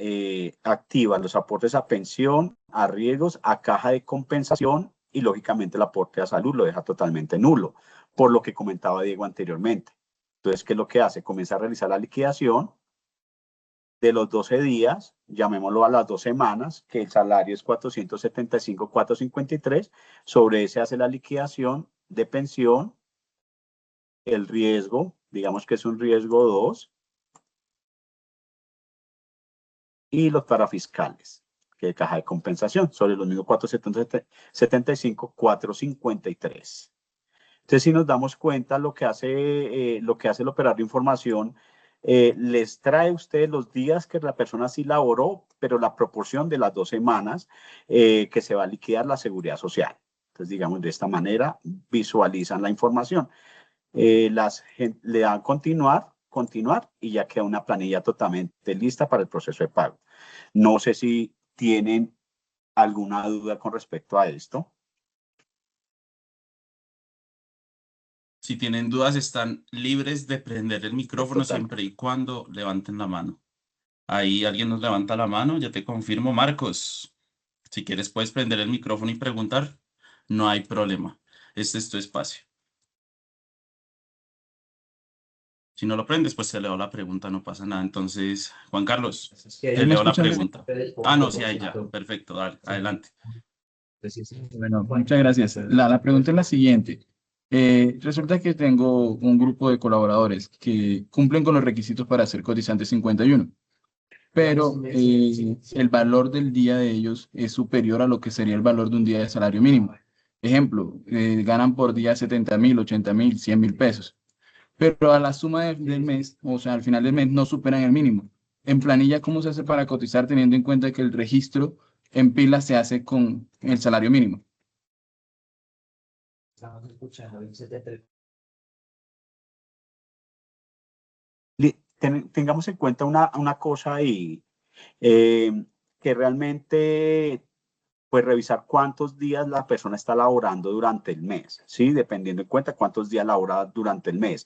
activa los aportes a pensión, a riesgos, a caja de compensación y lógicamente el aporte a salud lo deja totalmente nulo, por lo que comentaba Diego anteriormente. Entonces, ¿qué es lo que hace? Comienza a realizar la liquidación de los 12 días, llamémoslo a las 2 semanas, que el salario es 475,453, sobre ese hace la liquidación de pensión, el riesgo, digamos que es un riesgo 2, y los parafiscales, que es caja de compensación, sobre los mismos 475, 453. Entonces, si nos damos cuenta, lo que hace el operador de información, les trae a ustedes los días que la persona sí laboró, pero la proporción de las 2 semanas que se va a liquidar la seguridad social. Entonces, digamos, de esta manera visualizan la información. Le dan continuar y ya queda una planilla totalmente lista para el proceso de pago. No sé si tienen alguna duda con respecto a esto. Si tienen dudas, están libres de prender el micrófono Totalmente. siempre y cuando levanten la mano. Ahí alguien nos levanta la mano, ya te confirmo, Marcos. Si quieres, puedes prender el micrófono y preguntar. No hay problema. Este es tu espacio. Si no lo prendes, pues te leo la pregunta, no pasa nada. Entonces, Juan Carlos, te ¿Sí me leo la escuchan? pregunta. Ah, no, sí, ahí ya. Perfecto, dale, adelante. Bueno, muchas gracias. La pregunta es la siguiente. Resulta que tengo un grupo de colaboradores que cumplen con los requisitos para ser cotizante 51, pero el valor del día de ellos es superior a lo que sería el valor de un día de salario mínimo. Ejemplo, ganan por día 70.000, 80.000, 100.000 pesos, pero a la suma del mes, o sea, al final del mes, no superan el mínimo. En planilla, ¿cómo se hace para cotizar teniendo en cuenta que el registro en pila se hace con el salario mínimo? Tengamos en cuenta una cosa ahí, eh, que realmente, pues revisar cuántos días la persona está laborando durante el mes, ¿sí? Dependiendo en cuenta cuántos días labora durante el mes.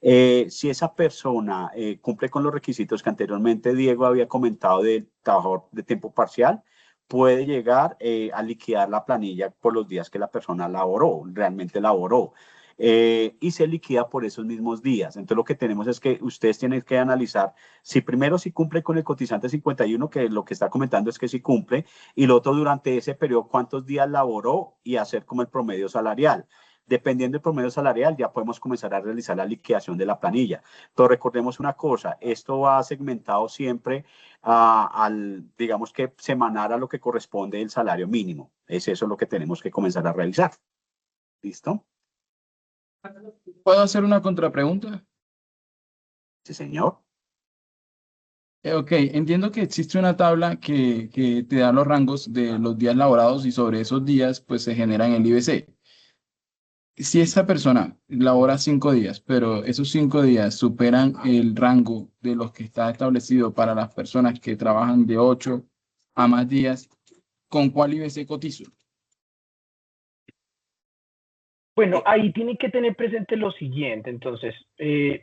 Si esa persona cumple con los requisitos que anteriormente Diego había comentado del trabajador de tiempo parcial, puede llegar a liquidar la planilla por los días que la persona laboró, realmente laboró. Y se liquida por esos mismos días. Entonces, lo que tenemos es que ustedes tienen que analizar si primero si cumple con el cotizante 51, que lo que está comentando es que si cumple, y lo otro durante ese periodo, cuántos días laboró y hacer como el promedio salarial. Dependiendo del promedio salarial, ya podemos comenzar a realizar la liquidación de la planilla. Pero recordemos una cosa, esto va segmentado siempre digamos que semanal a lo que corresponde el salario mínimo. Es eso lo que tenemos que comenzar a realizar. ¿Listo? ¿Puedo hacer una contrapregunta? Sí, señor. Ok, entiendo que existe una tabla que te da los rangos de los días laborados y sobre esos días pues se genera en el IBC. Si esa persona labora 5 días, pero esos 5 días superan el rango de los que está establecido para las personas que trabajan de 8 a más días, ¿con cuál IBC cotizo? Bueno, ahí tienen que tener presente lo siguiente, entonces,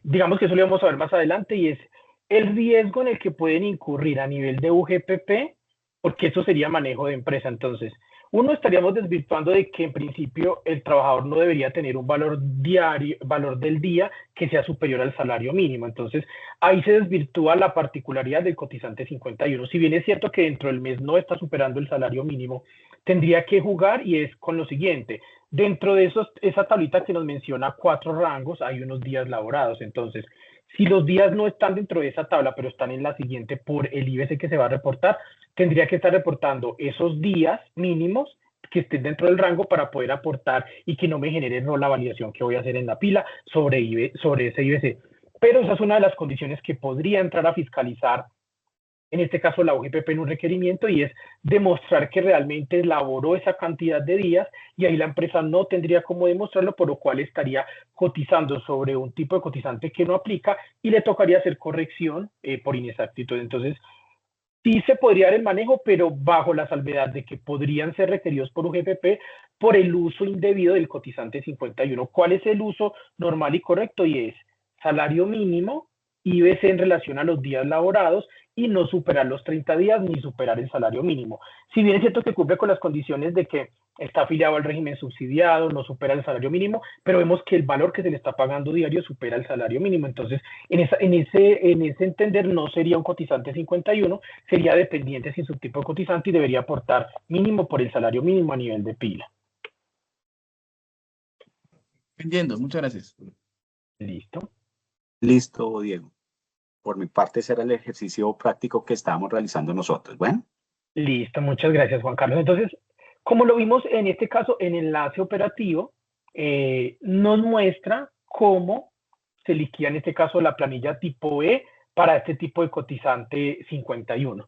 digamos que eso lo vamos a ver más adelante y es el riesgo en el que pueden incurrir a nivel de UGPP, porque eso sería manejo de empresa. Entonces, uno estaríamos desvirtuando de que en principio el trabajador no debería tener un valor diario, valor del día que sea superior al salario mínimo. Entonces, ahí se desvirtúa la particularidad del cotizante 51. Si bien es cierto que dentro del mes no está superando el salario mínimo, tendría que jugar y es con lo siguiente. Dentro de esa tablita que nos menciona 4 rangos, hay unos días laborados. Entonces, si los días no están dentro de esa tabla, pero están en la siguiente por el IBC que se va a reportar, tendría que estar reportando esos días mínimos que estén dentro del rango para poder aportar y que no me genere error la validación que voy a hacer en la pila sobre ese IBC. Pero esa es una de las condiciones que podría entrar a fiscalizar en este caso la UGPP en un requerimiento, y es demostrar que realmente elaboró esa cantidad de días, y ahí la empresa no tendría cómo demostrarlo, por lo cual estaría cotizando sobre un tipo de cotizante que no aplica y le tocaría hacer corrección por inexactitud. Entonces, sí se podría dar el manejo, pero bajo la salvedad de que podrían ser requeridos por UGPP por el uso indebido del cotizante 51. ¿Cuál es el uso normal y correcto? Y es salario mínimo, IBC en relación a los días laborados y no superar los 30 días ni superar el salario mínimo. Si bien es cierto que cumple con las condiciones de que está afiliado al régimen subsidiado, no supera el salario mínimo, pero vemos que el valor que se le está pagando diario supera el salario mínimo. Entonces, en ese entender no sería un cotizante 51, sería dependiente sin subtipo de cotizante y debería aportar mínimo por el salario mínimo a nivel de pila. Entiendo, muchas gracias. ¿Listo? Listo, Diego. Por mi parte, ese era el ejercicio práctico que estábamos realizando nosotros. Bueno, Listo, muchas gracias, Juan Carlos. Entonces, como lo vimos en este caso, en enlace operativo, nos muestra cómo se liquida en este caso la planilla tipo E para este tipo de cotizante 51.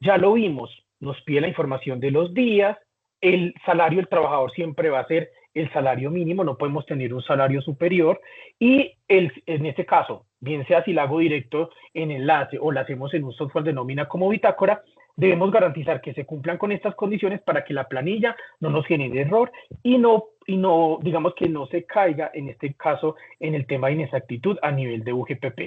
Ya lo vimos, nos pide la información de los días, el salario del trabajador siempre va a ser el salario mínimo, no podemos tener un salario superior, y en este caso, bien sea si lo hago directo en enlace o lo hacemos en un software de nómina como Bitácora, debemos garantizar que se cumplan con estas condiciones para que la planilla no nos genere error y no digamos que no se caiga en este caso en el tema de inexactitud a nivel de UGPP.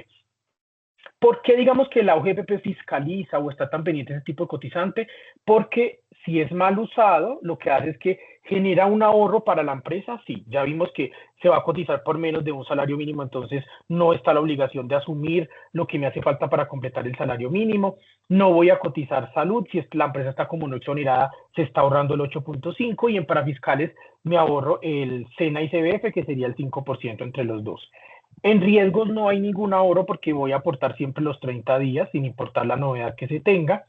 ¿Por qué digamos que la UGPP fiscaliza o está tan pendiente de ese tipo de cotizante? Porque si es mal usado, lo que hace es que genera un ahorro para la empresa. Sí, ya vimos que se va a cotizar por menos de un salario mínimo, entonces no está la obligación de asumir lo que me hace falta para completar el salario mínimo. No voy a cotizar salud, si la empresa está como no exonerada, se está ahorrando el 8.5, y en parafiscales me ahorro el SENA y CBF, que sería el 5% entre los dos. En riesgos no hay ningún ahorro porque voy a aportar siempre los 30 días, sin importar la novedad que se tenga.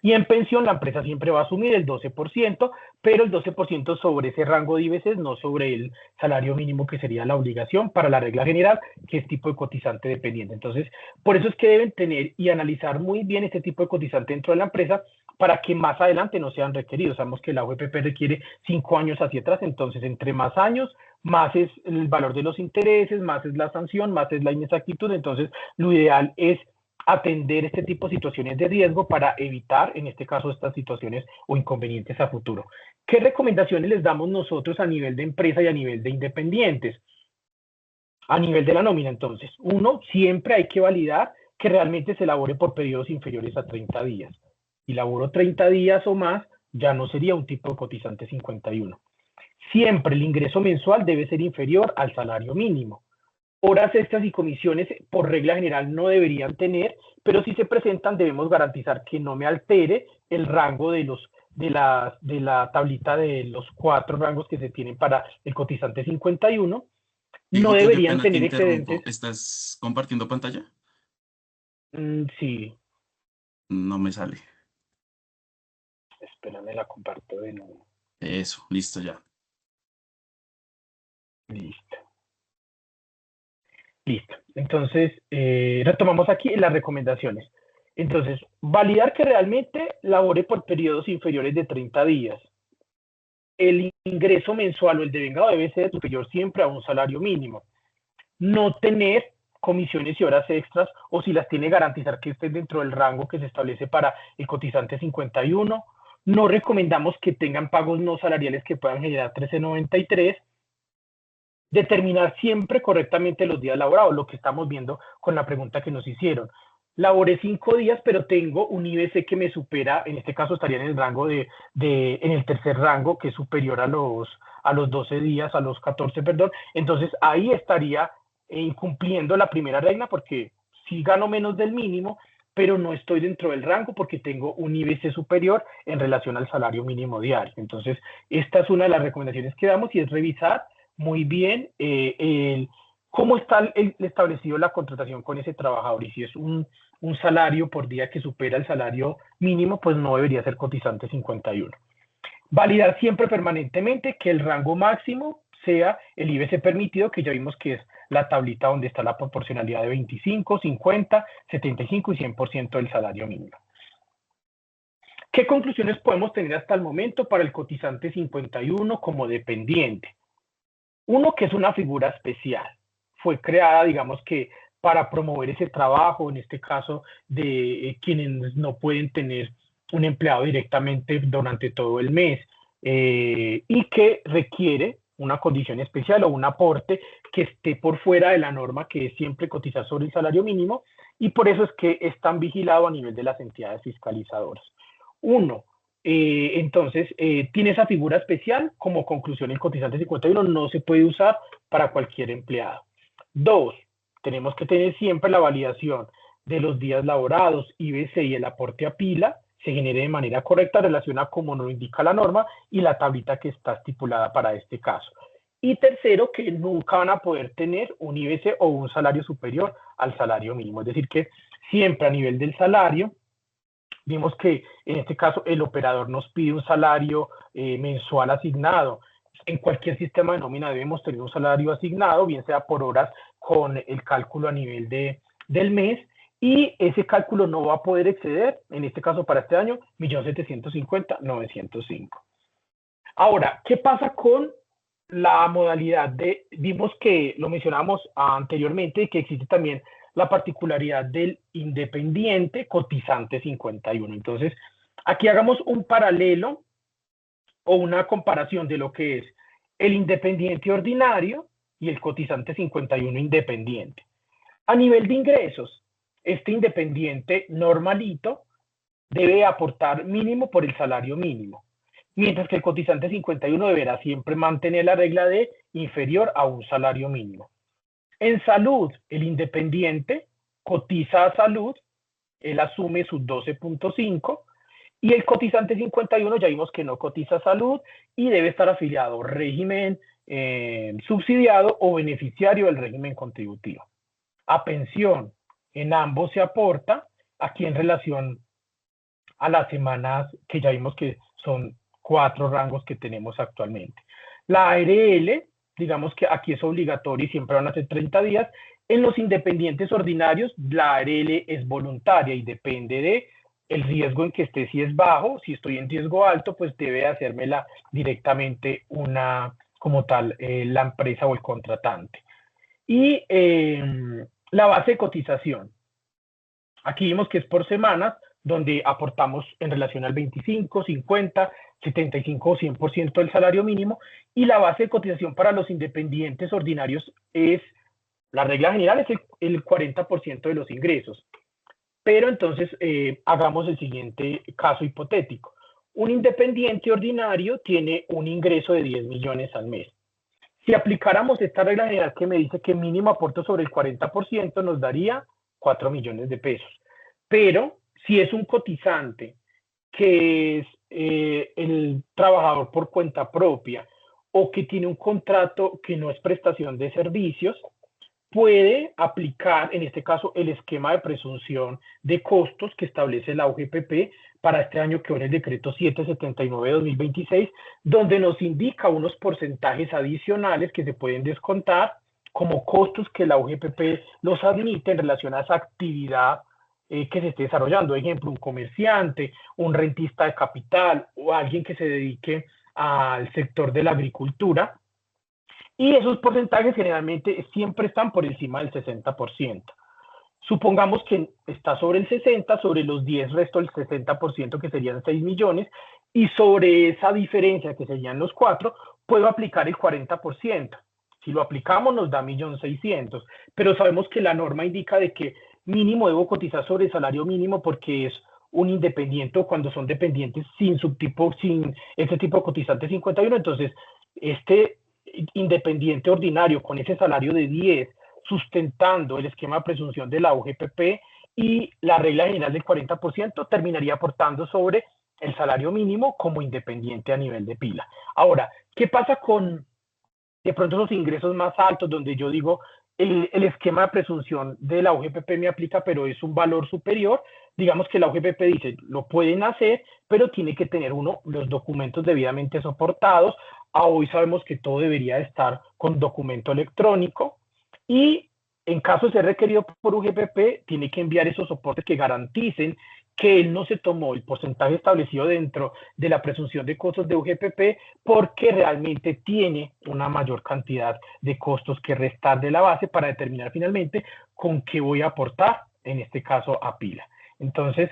Y en pensión la empresa siempre va a asumir el 12%, pero el 12% sobre ese rango de IBC, no sobre el salario mínimo, que sería la obligación para la regla general, que es tipo de cotizante dependiente. Entonces, por eso es que deben tener y analizar muy bien este tipo de cotizante dentro de la empresa para que más adelante no sean requeridos. Sabemos que la UGPP requiere 5 años hacia atrás, entonces entre más años, más es el valor de los intereses, más es la sanción, más es la inexactitud. Entonces, lo ideal es atender este tipo de situaciones de riesgo para evitar, en este caso, estas situaciones o inconvenientes a futuro. ¿Qué recomendaciones les damos nosotros a nivel de empresa y a nivel de independientes? A nivel de la nómina, entonces, uno, siempre hay que validar que realmente se elabore por periodos inferiores a 30 días. Si laboro 30 días o más, ya no sería un tipo de cotizante 51. Siempre el ingreso mensual debe ser inferior al salario mínimo. Horas extras y comisiones por regla general no deberían tener, pero si se presentan debemos garantizar que no me altere el rango de la tablita de los 4 rangos que se tienen para el cotizante 51. No Diego, qué deberían pena te tener excedentes. interrumpo. ¿Estás compartiendo pantalla? Sí, No me sale. espérame, la comparto de nuevo. Eso, listo ya. Listo. Listo. Entonces, retomamos aquí las recomendaciones. Entonces, validar que realmente labore por periodos inferiores de 30 días. El ingreso mensual o el devengado debe ser superior siempre a un salario mínimo. No tener comisiones y horas extras, o si las tiene, garantizar que estén dentro del rango que se establece para el cotizante 51. No recomendamos que tengan pagos no salariales que puedan generar 1393. Determinar siempre correctamente los días laborados, lo que estamos viendo con la pregunta que nos hicieron. Laboré 5 días, pero tengo un IBC que me supera, en este caso estaría en el rango en el tercer rango, que es superior a los 12 días, a los 14, perdón. Entonces ahí estaría incumpliendo la primera regla, porque sí gano menos del mínimo, pero no estoy dentro del rango porque tengo un IBC superior en relación al salario mínimo diario. Entonces, esta es una de las recomendaciones que damos, y es revisar muy bien cómo está establecido la contratación con ese trabajador, y si es un salario por día que supera el salario mínimo, pues no debería ser cotizante 51. Validar siempre permanentemente que el rango máximo sea el IBC permitido, que ya vimos que es la tablita donde está la proporcionalidad de 25, 50, 75 y 100% del salario mínimo. ¿Qué conclusiones podemos tener hasta el momento para el cotizante 51 como dependiente? Uno, que es una figura especial. Fue creada, digamos que, para promover ese trabajo, en este caso, de quienes no pueden tener un empleado directamente durante todo el mes, y que requiere una condición especial o un aporte que esté por fuera de la norma, que es siempre cotizar sobre el salario mínimo, y por eso es que es tan vigilado a nivel de las entidades fiscalizadoras. Uno, entonces, tiene esa figura especial. Como conclusión, el cotizante 51 no se puede usar para cualquier empleado. Dos, tenemos que tener siempre la validación de los días laborados, IBC y el aporte a pila se genere de manera correcta en relación a como nos indica la norma y la tablita que está estipulada para este caso. Y tercero, que nunca van a poder tener un IBC o un salario superior al salario mínimo. Es decir, que siempre a nivel del salario, vimos que en este caso el operador nos pide un salario mensual asignado. En cualquier sistema de nómina debemos tener un salario asignado, bien sea por horas con el cálculo a nivel del mes, y ese cálculo no va a poder exceder, en este caso para este año, 1.750.905. Ahora, ¿qué pasa con la modalidad vimos que lo mencionamos anteriormente, que existe también la particularidad del independiente cotizante 51? Entonces, aquí hagamos un paralelo o una comparación de lo que es el independiente ordinario y el cotizante 51 independiente. A nivel de ingresos, este independiente normalito debe aportar mínimo por el salario mínimo, mientras que el cotizante 51 deberá siempre mantener la regla de inferior a un salario mínimo. En salud, el independiente cotiza a salud, él asume sus 12.5, y el cotizante 51 ya vimos que no cotiza salud y debe estar afiliado a régimen subsidiado o beneficiario del régimen contributivo. A pensión, en ambos se aporta, aquí en relación a las semanas que ya vimos que son 4 rangos que tenemos actualmente. La ARL, digamos que aquí es obligatorio y siempre van a ser 30 días. En los independientes ordinarios, la ARL es voluntaria y depende de el riesgo en que esté. Si es bajo, si estoy en riesgo alto, pues debe hacérmela directamente como tal, la empresa o el contratante. Y la base de cotización. Aquí vimos que es por semanas, donde aportamos en relación al 25, 50, 75 o 100% del salario mínimo, y la base de cotización para los independientes ordinarios es, la regla general es el 40% de los ingresos. Pero entonces hagamos el siguiente caso hipotético. Un independiente ordinario tiene un ingreso de 10 millones al mes. Si aplicáramos esta regla general que me dice que mínimo aporto sobre el 40%, nos daría 4 millones de pesos. Pero si es un cotizante que es el trabajador por cuenta propia o que tiene un contrato que no es prestación de servicios, puede aplicar, en este caso, el esquema de presunción de costos que establece la UGPP para este año, que es el decreto 779/2026, donde nos indica unos porcentajes adicionales que se pueden descontar como costos que la UGPP los admite en relación a esa actividad que se esté desarrollando. Por ejemplo, un comerciante, un rentista de capital o alguien que se dedique al sector de la agricultura. Y esos porcentajes generalmente siempre están por encima del 60%. Supongamos que está sobre el 60, sobre los 10 resto del 60%, que serían 6 millones, y sobre esa diferencia, que serían los 4, puedo aplicar el 40%. Si lo aplicamos nos da 1.600.000, pero sabemos que la norma indica de que mínimo debo cotizar sobre el salario mínimo porque es un independiente o cuando son dependientes sin subtipo, sin este tipo de cotizante 51, entonces este independiente ordinario con ese salario de 10 sustentando el esquema de presunción de la UGPP y la regla general del 40% terminaría aportando sobre el salario mínimo como independiente a nivel de pila. Ahora, ¿qué pasa con de pronto los ingresos más altos donde yo digo el esquema de presunción de la UGPP me aplica pero es un valor superior? Digamos que la UGPP dice, lo pueden hacer, pero tiene que tener uno los documentos debidamente soportados. Hoy sabemos que todo debería estar con documento electrónico y en caso de ser requerido por UGPP, tiene que enviar esos soportes que garanticen que él no se tomó el porcentaje establecido dentro de la presunción de costos de UGPP porque realmente tiene una mayor cantidad de costos que restar de la base para determinar finalmente con qué voy a aportar, en este caso a pila. Entonces,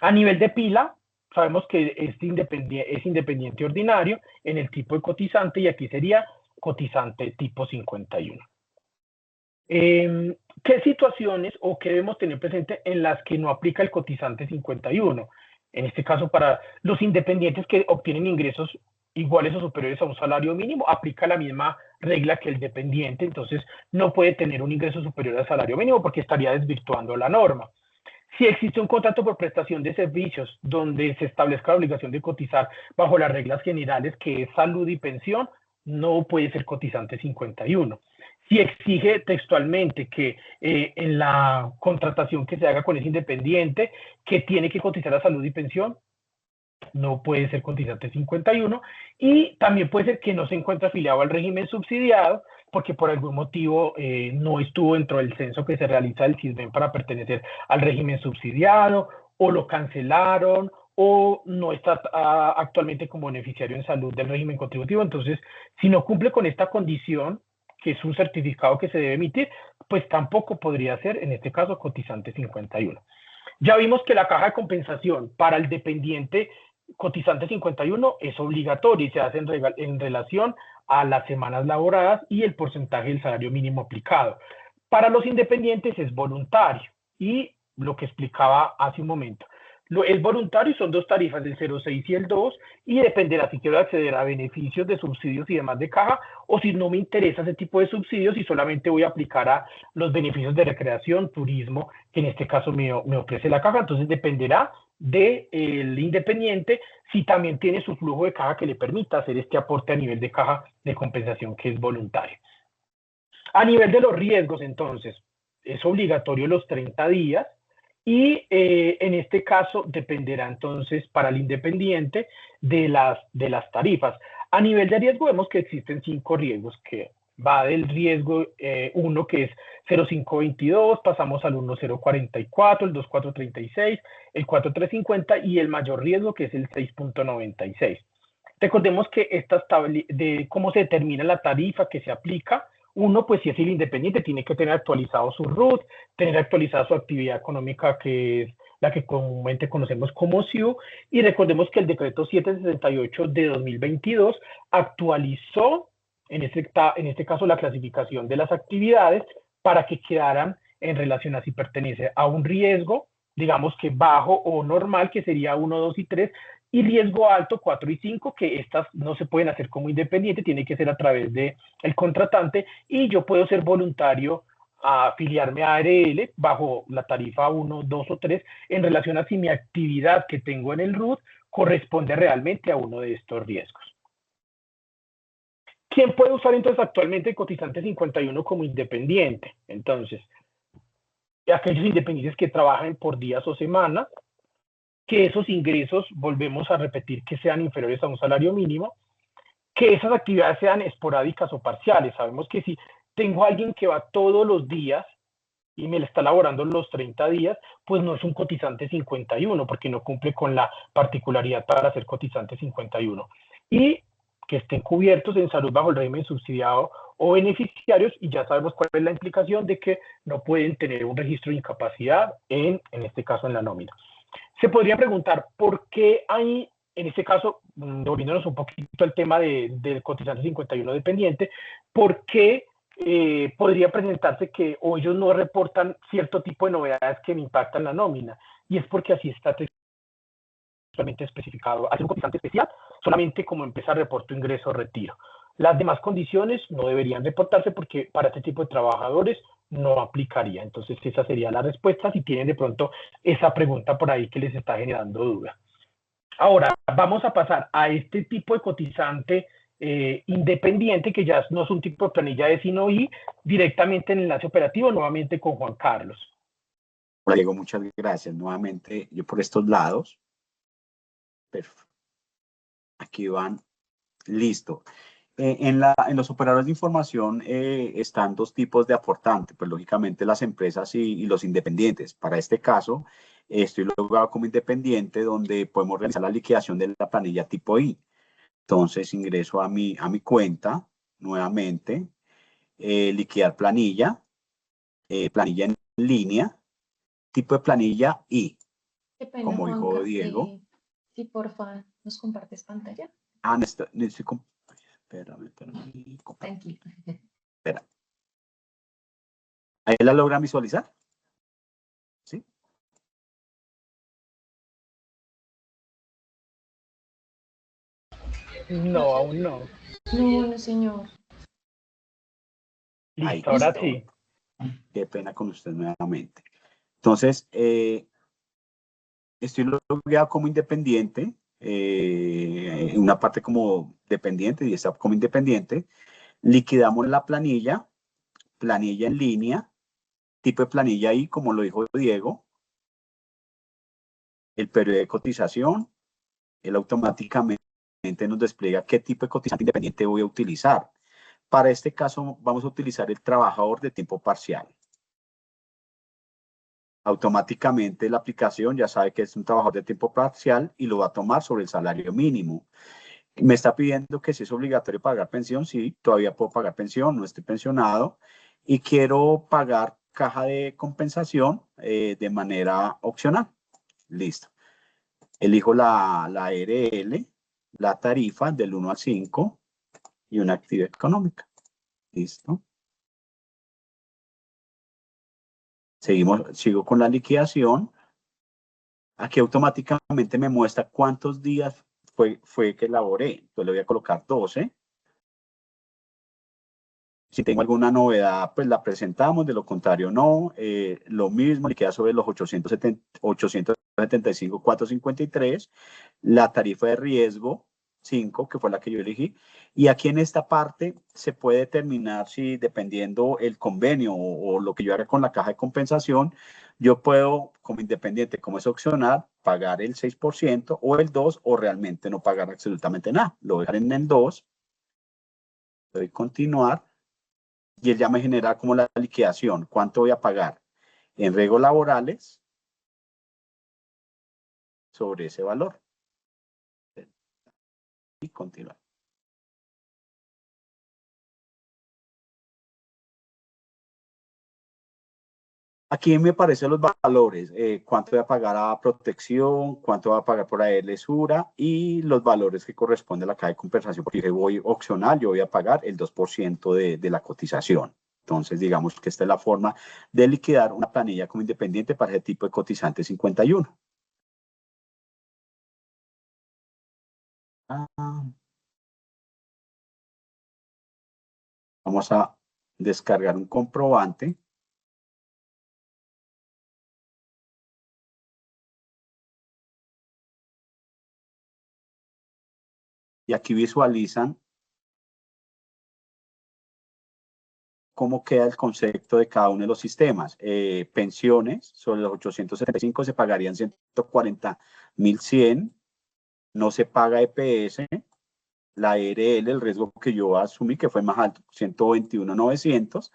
a nivel de pila, sabemos que es independiente ordinario en el tipo de cotizante y aquí sería cotizante tipo 51. ¿Qué situaciones o qué debemos tener presente en las que no aplica el cotizante 51? En este caso, para los independientes que obtienen ingresos iguales o superiores a un salario mínimo, aplica la misma regla que el dependiente, entonces no puede tener un ingreso superior al salario mínimo porque estaría desvirtuando la norma. Si existe un contrato por prestación de servicios donde se establezca la obligación de cotizar bajo las reglas generales que es salud y pensión, no puede ser cotizante 51. Si exige textualmente que en la contratación que se haga con ese independiente, que tiene que cotizar a salud y pensión, no puede ser cotizante 51. Y también puede ser que no se encuentre afiliado al régimen subsidiado, porque por algún motivo no estuvo dentro del censo que se realiza del CISBEN para pertenecer al régimen subsidiado, o lo cancelaron, o no está actualmente como beneficiario en salud del régimen contributivo. Entonces, si no cumple con esta condición, que es un certificado que se debe emitir, pues tampoco podría ser, en este caso, cotizante 51. Ya vimos que la caja de compensación para el dependiente cotizante 51 es obligatoria y se hace en relación a las semanas laboradas y el porcentaje del salario mínimo aplicado. Para los independientes es voluntario y lo que explicaba hace un momento. Es voluntario y son dos tarifas, el 0,6 y el 2, y dependerá si quiero acceder a beneficios de subsidios y demás de caja, o si no me interesa ese tipo de subsidios y solamente voy a aplicar a los beneficios de recreación, turismo, que en este caso me ofrece la caja. Entonces dependerá del independiente si también tiene su flujo de caja que le permita hacer este aporte a nivel de caja de compensación que es voluntario. A nivel de los riesgos, entonces, es obligatorio los 30 días, y en este caso dependerá entonces para el independiente de las tarifas. A nivel de riesgo vemos que existen 5 riesgos, que va del riesgo 1 que es 0,522, pasamos al 1,044, el 2,436, el 4,350 y el mayor riesgo que es el 6,96. Recordemos que de cómo se determina la tarifa que se aplica. Uno, pues si es el independiente, tiene que tener actualizado su RUT, tener actualizada su actividad económica, que es la que comúnmente conocemos como SIU, y recordemos que el decreto 768 de 2022 actualizó, en este caso, la clasificación de las actividades para que quedaran en relación a si pertenece a un riesgo, digamos que bajo o normal, que sería 1, 2 y 3, y riesgo alto 4 y 5, que estas no se pueden hacer como independiente, tiene que ser a través del contratante, y yo puedo ser voluntario a afiliarme a ARL bajo la tarifa 1, 2 o 3 en relación a si mi actividad que tengo en el RUT corresponde realmente a uno de estos riesgos. ¿Quién puede usar entonces actualmente el cotizante 51 como independiente? Entonces, aquellos independientes que trabajan por días o semanas, que esos ingresos, volvemos a repetir, que sean inferiores a un salario mínimo, que esas actividades sean esporádicas o parciales. Sabemos que si tengo a alguien que va todos los días y me la está laborando los 30 días, pues no es un cotizante 51, porque no cumple con la particularidad para ser cotizante 51. Y que estén cubiertos en salud bajo el régimen subsidiado o beneficiarios, y ya sabemos cuál es la implicación de que no pueden tener un registro de incapacidad en este caso en la nómina. Se podría preguntar por qué hay, en este caso, devolviéndonos un poquito al tema del cotizante 51 dependiente, por qué podría presentarse que o ellos no reportan cierto tipo de novedades que me impactan la nómina, y es porque así está textualmente especificado. Hacer un cotizante especial solamente como empieza reporto ingreso retiro. Las demás condiciones no deberían reportarse porque para este tipo de trabajadores no aplicaría. Entonces esa sería la respuesta si tienen de pronto esa pregunta por ahí que les está generando duda. Ahora vamos a pasar a este tipo de cotizante independiente, que ya no es un tipo de planilla de sino y directamente en el enlace operativo, nuevamente con Juan Carlos. Hola Diego, muchas gracias. Nuevamente yo por estos lados. Perfecto. Aquí van. Listo. En los operadores de información están dos tipos de aportantes, pues lógicamente las empresas y los independientes. Para este caso, estoy logado como independiente, donde podemos realizar la liquidación de la planilla tipo I. Entonces ingreso a mi cuenta nuevamente, liquidar planilla, planilla en línea, tipo de planilla I, Qué pena, como dijo Juanca. Diego. Sí, porfa, ¿nos compartes pantalla? Espérame. Tranquilo. Espera. ¿Ahí la logran visualizar? ¿Sí? No, aún no. No, señor. Listo, ahora sí. Qué pena con usted nuevamente. Entonces, estoy logueado como independiente, una parte como dependiente y esta como independiente. Liquidamos la planilla en línea, tipo de planilla ahí, como lo dijo Diego, el periodo de cotización, él automáticamente nos despliega qué tipo de cotizante independiente voy a utilizar. Para este caso vamos a utilizar el trabajador de tiempo parcial. Automáticamente la aplicación ya sabe que es un trabajador de tiempo parcial y lo va a tomar sobre el salario mínimo. Me está pidiendo que si es obligatorio pagar pensión, sí, todavía puedo pagar pensión, no estoy pensionado y quiero pagar caja de compensación de manera opcional. Listo. Elijo la ARL, la tarifa del 1 al 5 y una actividad económica. Listo. Sigo con la liquidación. Aquí automáticamente me muestra cuántos días fue que elaboré. Entonces le voy a colocar 12. Si tengo alguna novedad, pues la presentamos, de lo contrario no. Lo mismo, le queda sobre los 875,453. La tarifa de riesgo 5, que fue la que yo elegí. Y aquí en esta parte se puede determinar si, dependiendo el convenio o lo que yo haga con la caja de compensación, yo puedo, como independiente, como es opcional, pagar el 6% o el 2% o realmente no pagar absolutamente nada. Lo voy a dejar en el 2. Le doy a continuar. Y él ya me genera como la liquidación. ¿Cuánto voy a pagar en riesgos laborales sobre ese valor? Y continuar. Aquí me aparecen los valores, cuánto voy a pagar a protección, cuánto voy a pagar por AEL-Sura y los valores que corresponde a la caja de compensación, porque yo voy opcional, yo voy a pagar el 2% de la cotización. Entonces, digamos que esta es la forma de liquidar una planilla como independiente para ese tipo de cotizante 51. Vamos a descargar un comprobante. Y aquí visualizan cómo queda el concepto de cada uno de los sistemas. Pensiones, sobre los 875 se pagarían 140.100, no se paga EPS, la ERL, el riesgo que yo asumí, que fue más alto, 121.900,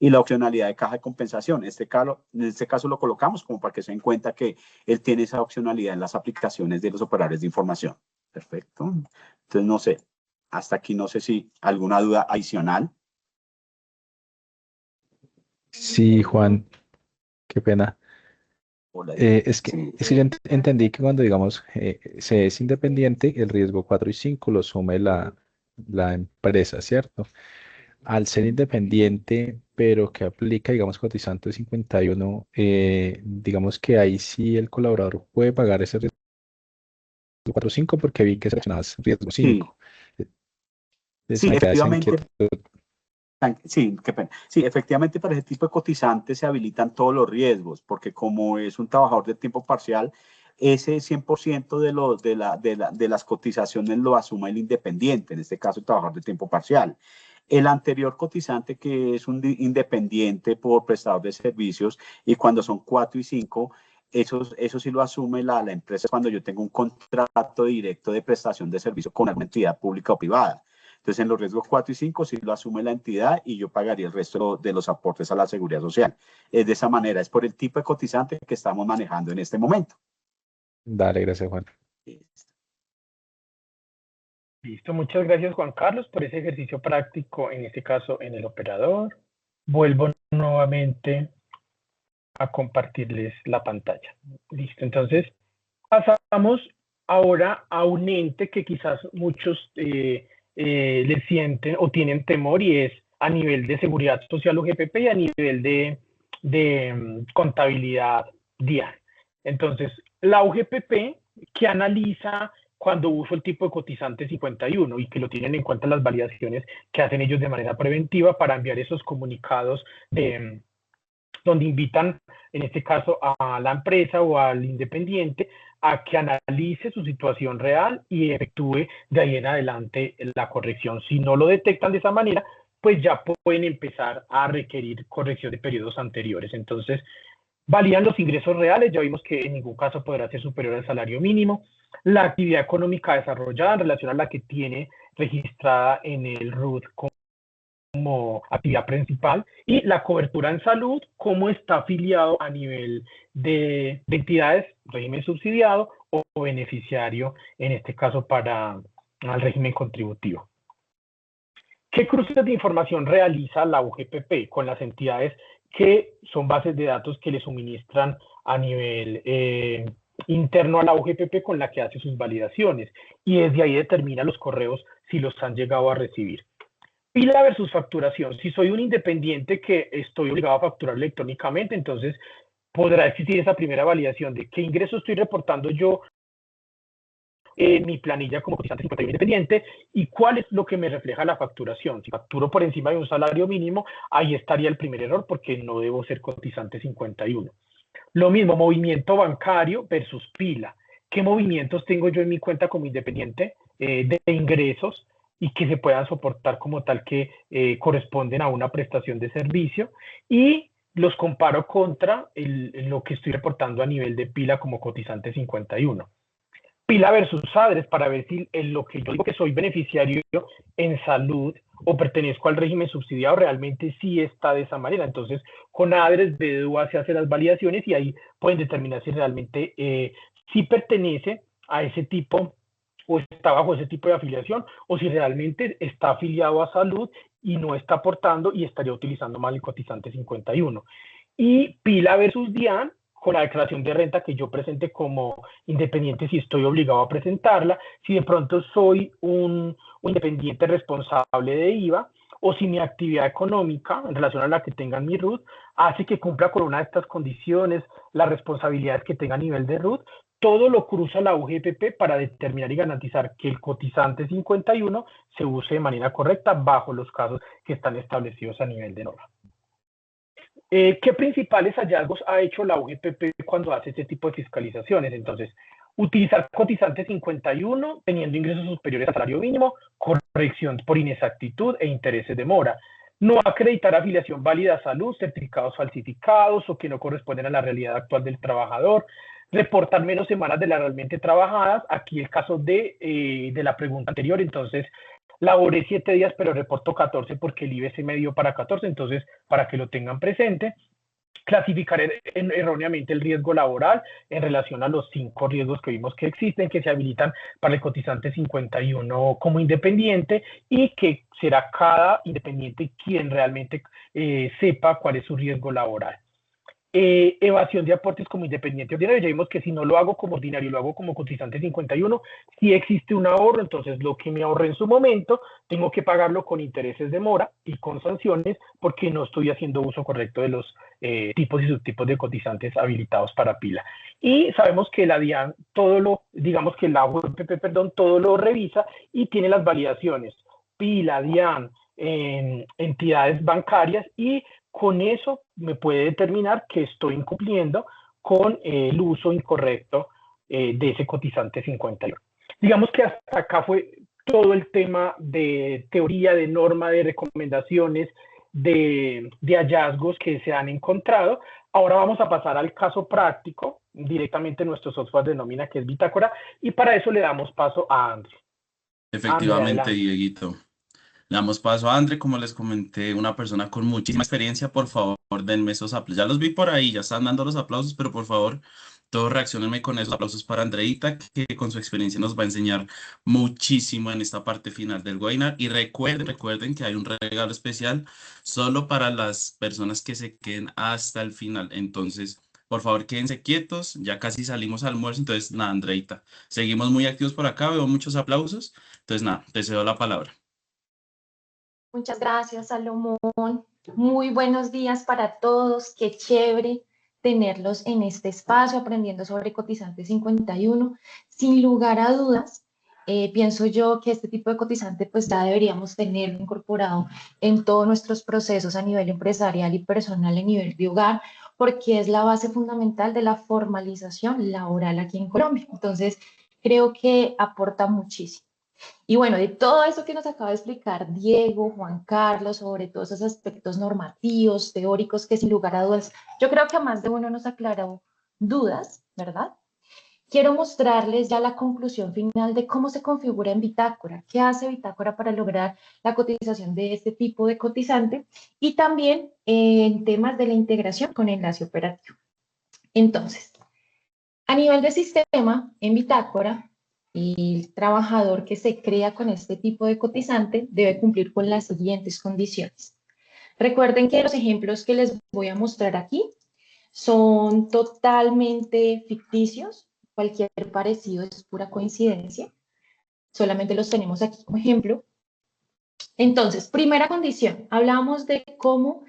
y la opcionalidad de caja de compensación. En este caso lo colocamos como para que se den cuenta que él tiene esa opcionalidad en las aplicaciones de los operadores de información. Perfecto. Entonces, no sé, hasta aquí no sé si alguna duda adicional. Sí, Juan, qué pena. Hola. Es que Sí. yo entendí que cuando, digamos, se es independiente, el riesgo 4 y 5 lo asume la empresa, ¿cierto? Al ser independiente, pero que aplica, digamos, cotizante 51, digamos que ahí sí el colaborador puede pagar ese riesgo 4 o 5 porque vi que seleccionabas riesgo Sí, 5. Entonces sí, me queda esa efectivamente. inquietud. Sí, qué pena. Sí, efectivamente para ese tipo de cotizantes se habilitan todos los riesgos, porque como es un trabajador de tiempo parcial, ese 100% de las cotizaciones lo asume el independiente, en este caso el trabajador de tiempo parcial. El anterior cotizante, que es un independiente por prestador de servicios, y cuando son 4 y 5, eso sí lo asume la empresa cuando yo tengo un contrato directo de prestación de servicio con alguna entidad pública o privada. Entonces, en los riesgos 4 y 5 sí lo asume la entidad y yo pagaría el resto de los aportes a la seguridad social. Es de esa manera, es por el tipo de cotizante que estamos manejando en este momento. Dale, gracias, Juan. Listo, muchas gracias Juan Carlos por ese ejercicio práctico, en este caso en el operador. Vuelvo nuevamente a compartirles la pantalla. Listo, entonces pasamos ahora a un ente que quizás muchos le sienten o tienen temor, y es a nivel de seguridad social UGPP y a nivel de contabilidad DIAN. Entonces, la UGPP, que analiza cuando uso el tipo de cotizante 51 y que lo tienen en cuenta las validaciones que hacen ellos de manera preventiva para enviar esos comunicados donde invitan, en este caso, a la empresa o al independiente a que analice su situación real y efectúe de ahí en adelante la corrección. Si no lo detectan de esa manera, pues ya pueden empezar a requerir corrección de periodos anteriores. Entonces, validan los ingresos reales, ya vimos que en ningún caso podrá ser superior al salario mínimo, la actividad económica desarrollada en relación a la que tiene registrada en el RUT como actividad principal, y la cobertura en salud, cómo está afiliado a nivel de entidades, régimen subsidiado o beneficiario, en este caso para al régimen contributivo. ¿Qué cruces de información realiza la UGPP con las entidades que son bases de datos que le suministran a nivel interno a la UGPP con la que hace sus validaciones? Y desde ahí determina los correos si los han llegado a recibir. Pila versus facturación. Si soy un independiente que estoy obligado a facturar electrónicamente, entonces podrá existir esa primera validación de qué ingreso estoy reportando yo en mi planilla como cotizante 51 independiente y cuál es lo que me refleja la facturación. Si facturo por encima de un salario mínimo, ahí estaría el primer error porque no debo ser cotizante 51. Lo mismo, movimiento bancario versus pila. ¿Qué movimientos tengo yo en mi cuenta como independiente de ingresos y que se puedan soportar como tal que corresponden a una prestación de servicio? Y los comparo contra lo que estoy reportando a nivel de pila como cotizante 51. Pila versus ADRES para ver si en lo que yo digo que soy beneficiario en salud o pertenezco al régimen subsidiado realmente sí está de esa manera. Entonces, con ADRES, BDUA se hace las validaciones y ahí pueden determinar si realmente sí pertenece a ese tipo o está bajo ese tipo de afiliación, o si realmente está afiliado a salud y no está aportando y estaría utilizando mal el cotizante 51. Y pila versus DIAN, con la declaración de renta que yo presente como independiente, si estoy obligado a presentarla, si de pronto soy un independiente responsable de IVA, o si mi actividad económica en relación a la que tenga mi RUT hace que cumpla con una de estas condiciones, las responsabilidades que tenga a nivel de RUT. Todo lo cruza la UGPP para determinar y garantizar que el cotizante 51 se use de manera correcta bajo los casos que están establecidos a nivel de norma. ¿Qué principales hallazgos ha hecho la UGPP cuando hace este tipo de fiscalizaciones? Entonces, utilizar cotizante 51 teniendo ingresos superiores al salario mínimo, corrección por inexactitud e intereses de mora. No acreditar afiliación válida a salud, certificados falsificados o que no corresponden a la realidad actual del trabajador. reportar menos semanas de las realmente trabajadas. Aquí el caso de la pregunta anterior, entonces laboré 7 días, pero reporto 14 porque el IBS me dio para 14, entonces para que lo tengan presente. Clasificar erróneamente el riesgo laboral en relación a los 5 riesgos que vimos que existen, que se habilitan para el cotizante 51 como independiente, y que será cada independiente quien realmente sepa cuál es su riesgo laboral. Evasión de aportes como independiente ordinario, ya vimos que si no lo hago como ordinario, lo hago como cotizante 51, si existe un ahorro, entonces lo que me ahorré en su momento, tengo que pagarlo con intereses de mora y con sanciones, porque no estoy haciendo uso correcto de los tipos y subtipos de cotizantes habilitados para pila. Y sabemos que la DIAN, digamos que la UPP, perdón, todo lo revisa y tiene las validaciones, pila, DIAN, entidades bancarias, y con eso me puede determinar que estoy incumpliendo con el uso incorrecto de ese cotizante 51. Digamos que hasta acá fue todo el tema de teoría, de norma, de recomendaciones, de hallazgos que se han encontrado. Ahora vamos a pasar al caso práctico, directamente en nuestro software de nómina, que es Bitácora, y para eso le damos paso a André. Efectivamente, Dieguito. Le damos paso a André, como les comenté, una persona con muchísima experiencia. Por favor, denme esos aplausos. Ya los vi por ahí, ya están dando los aplausos, pero por favor, todos reaccionenme con esos aplausos para Andreita, que con su experiencia nos va a enseñar muchísimo en esta parte final del webinar. Y recuerden que hay un regalo especial solo para las personas que se queden hasta el final. Entonces, por favor, quédense quietos, ya casi salimos al almuerzo. Entonces, nada, Andreita, seguimos muy activos por acá, veo muchos aplausos. Entonces, nada, te cedo la palabra. Muchas gracias, Salomón. Muy buenos días para todos. Qué chévere tenerlos en este espacio aprendiendo sobre cotizante 51. Sin lugar a dudas, pienso yo que este tipo de cotizante pues ya deberíamos tenerlo incorporado en todos nuestros procesos a nivel empresarial y personal a nivel de hogar, porque es la base fundamental de la formalización laboral aquí en Colombia. Entonces, creo que aporta muchísimo. Y bueno, de todo eso que nos acaba de explicar Diego, Juan Carlos, sobre todos esos aspectos normativos, teóricos, que sin lugar a dudas, yo creo que a más de uno nos aclaró dudas, ¿verdad? Quiero mostrarles ya la conclusión final de cómo se configura en Bitácora, qué hace Bitácora para lograr la cotización de este tipo de cotizante, y también en temas de la integración con enlace operativo. Entonces, a nivel de sistema, en Bitácora, el trabajador que se crea con este tipo de cotizante debe cumplir con las siguientes condiciones. Recuerden que los ejemplos que les voy a mostrar aquí son totalmente ficticios. Cualquier parecido es pura coincidencia. Solamente los tenemos aquí como ejemplo. Entonces, primera condición, hablamos de cómo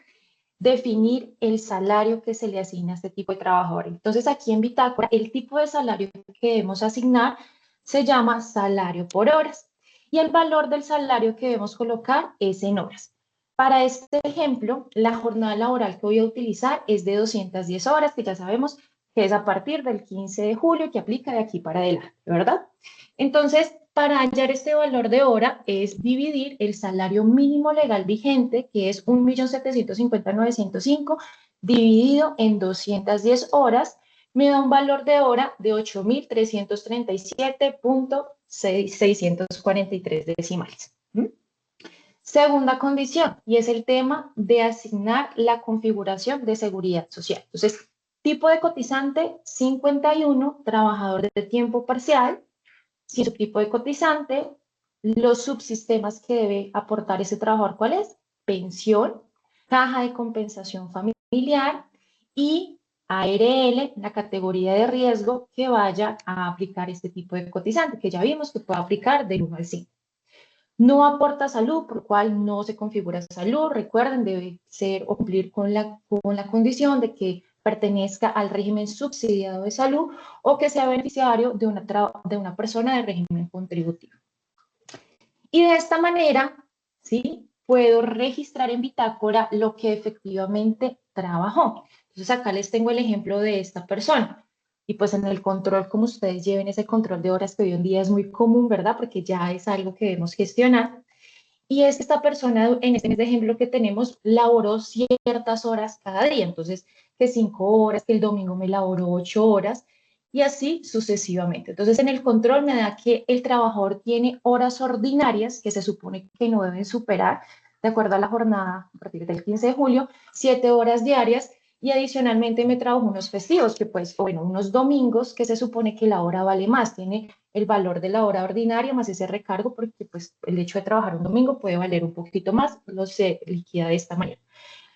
definir el salario que se le asigna a este tipo de trabajador. Entonces, aquí en Bitácora, el tipo de salario que debemos asignar se llama salario por horas, y el valor del salario que debemos colocar es en horas. Para este ejemplo, la jornada laboral que voy a utilizar es de 210 horas, que ya sabemos que es a partir del 15 de julio, que aplica de aquí para adelante, ¿verdad? Entonces, para hallar este valor de hora es dividir el salario mínimo legal vigente, que es 1.750.905, dividido en 210 horas, me da un valor de hora de 8.337.643 decimales. Segunda condición, y es el tema de asignar la configuración de seguridad social. Entonces, tipo de cotizante 51, trabajador de tiempo parcial. Si su tipo de cotizante, los subsistemas que debe aportar ese trabajador, ¿cuál es? Pensión, caja de compensación familiar y ARL, la categoría de riesgo que vaya a aplicar este tipo de cotizante, que ya vimos que puede aplicar del 1 al 5. No aporta salud, por lo cual no se configura salud. Recuerden, debe ser o cumplir con la condición de que pertenezca al régimen subsidiado de salud o que sea beneficiario de una persona de régimen contributivo. Y de esta manera, ¿sí?, puedo registrar en Bitácora lo que efectivamente trabajó. Entonces acá les tengo el ejemplo de esta persona. Y pues en el control, como ustedes lleven ese control de horas que hoy en día es muy común, ¿verdad? Porque ya es algo que debemos gestionar. Y es que esta persona, en este ejemplo que tenemos, laboró ciertas horas cada día. Entonces, que 5 horas, que el domingo me laboró 8 horas. y así sucesivamente. Entonces, en el control me da que el trabajador tiene horas ordinarias que se supone que no deben superar, de acuerdo a la jornada a partir del 15 de julio, 7 horas diarias, y adicionalmente me trajo unos festivos, que pues, bueno, unos domingos que se supone que la hora vale más, tiene el valor de la hora ordinaria más ese recargo, porque pues el hecho de trabajar un domingo puede valer un poquito más, lo se liquida de esta manera.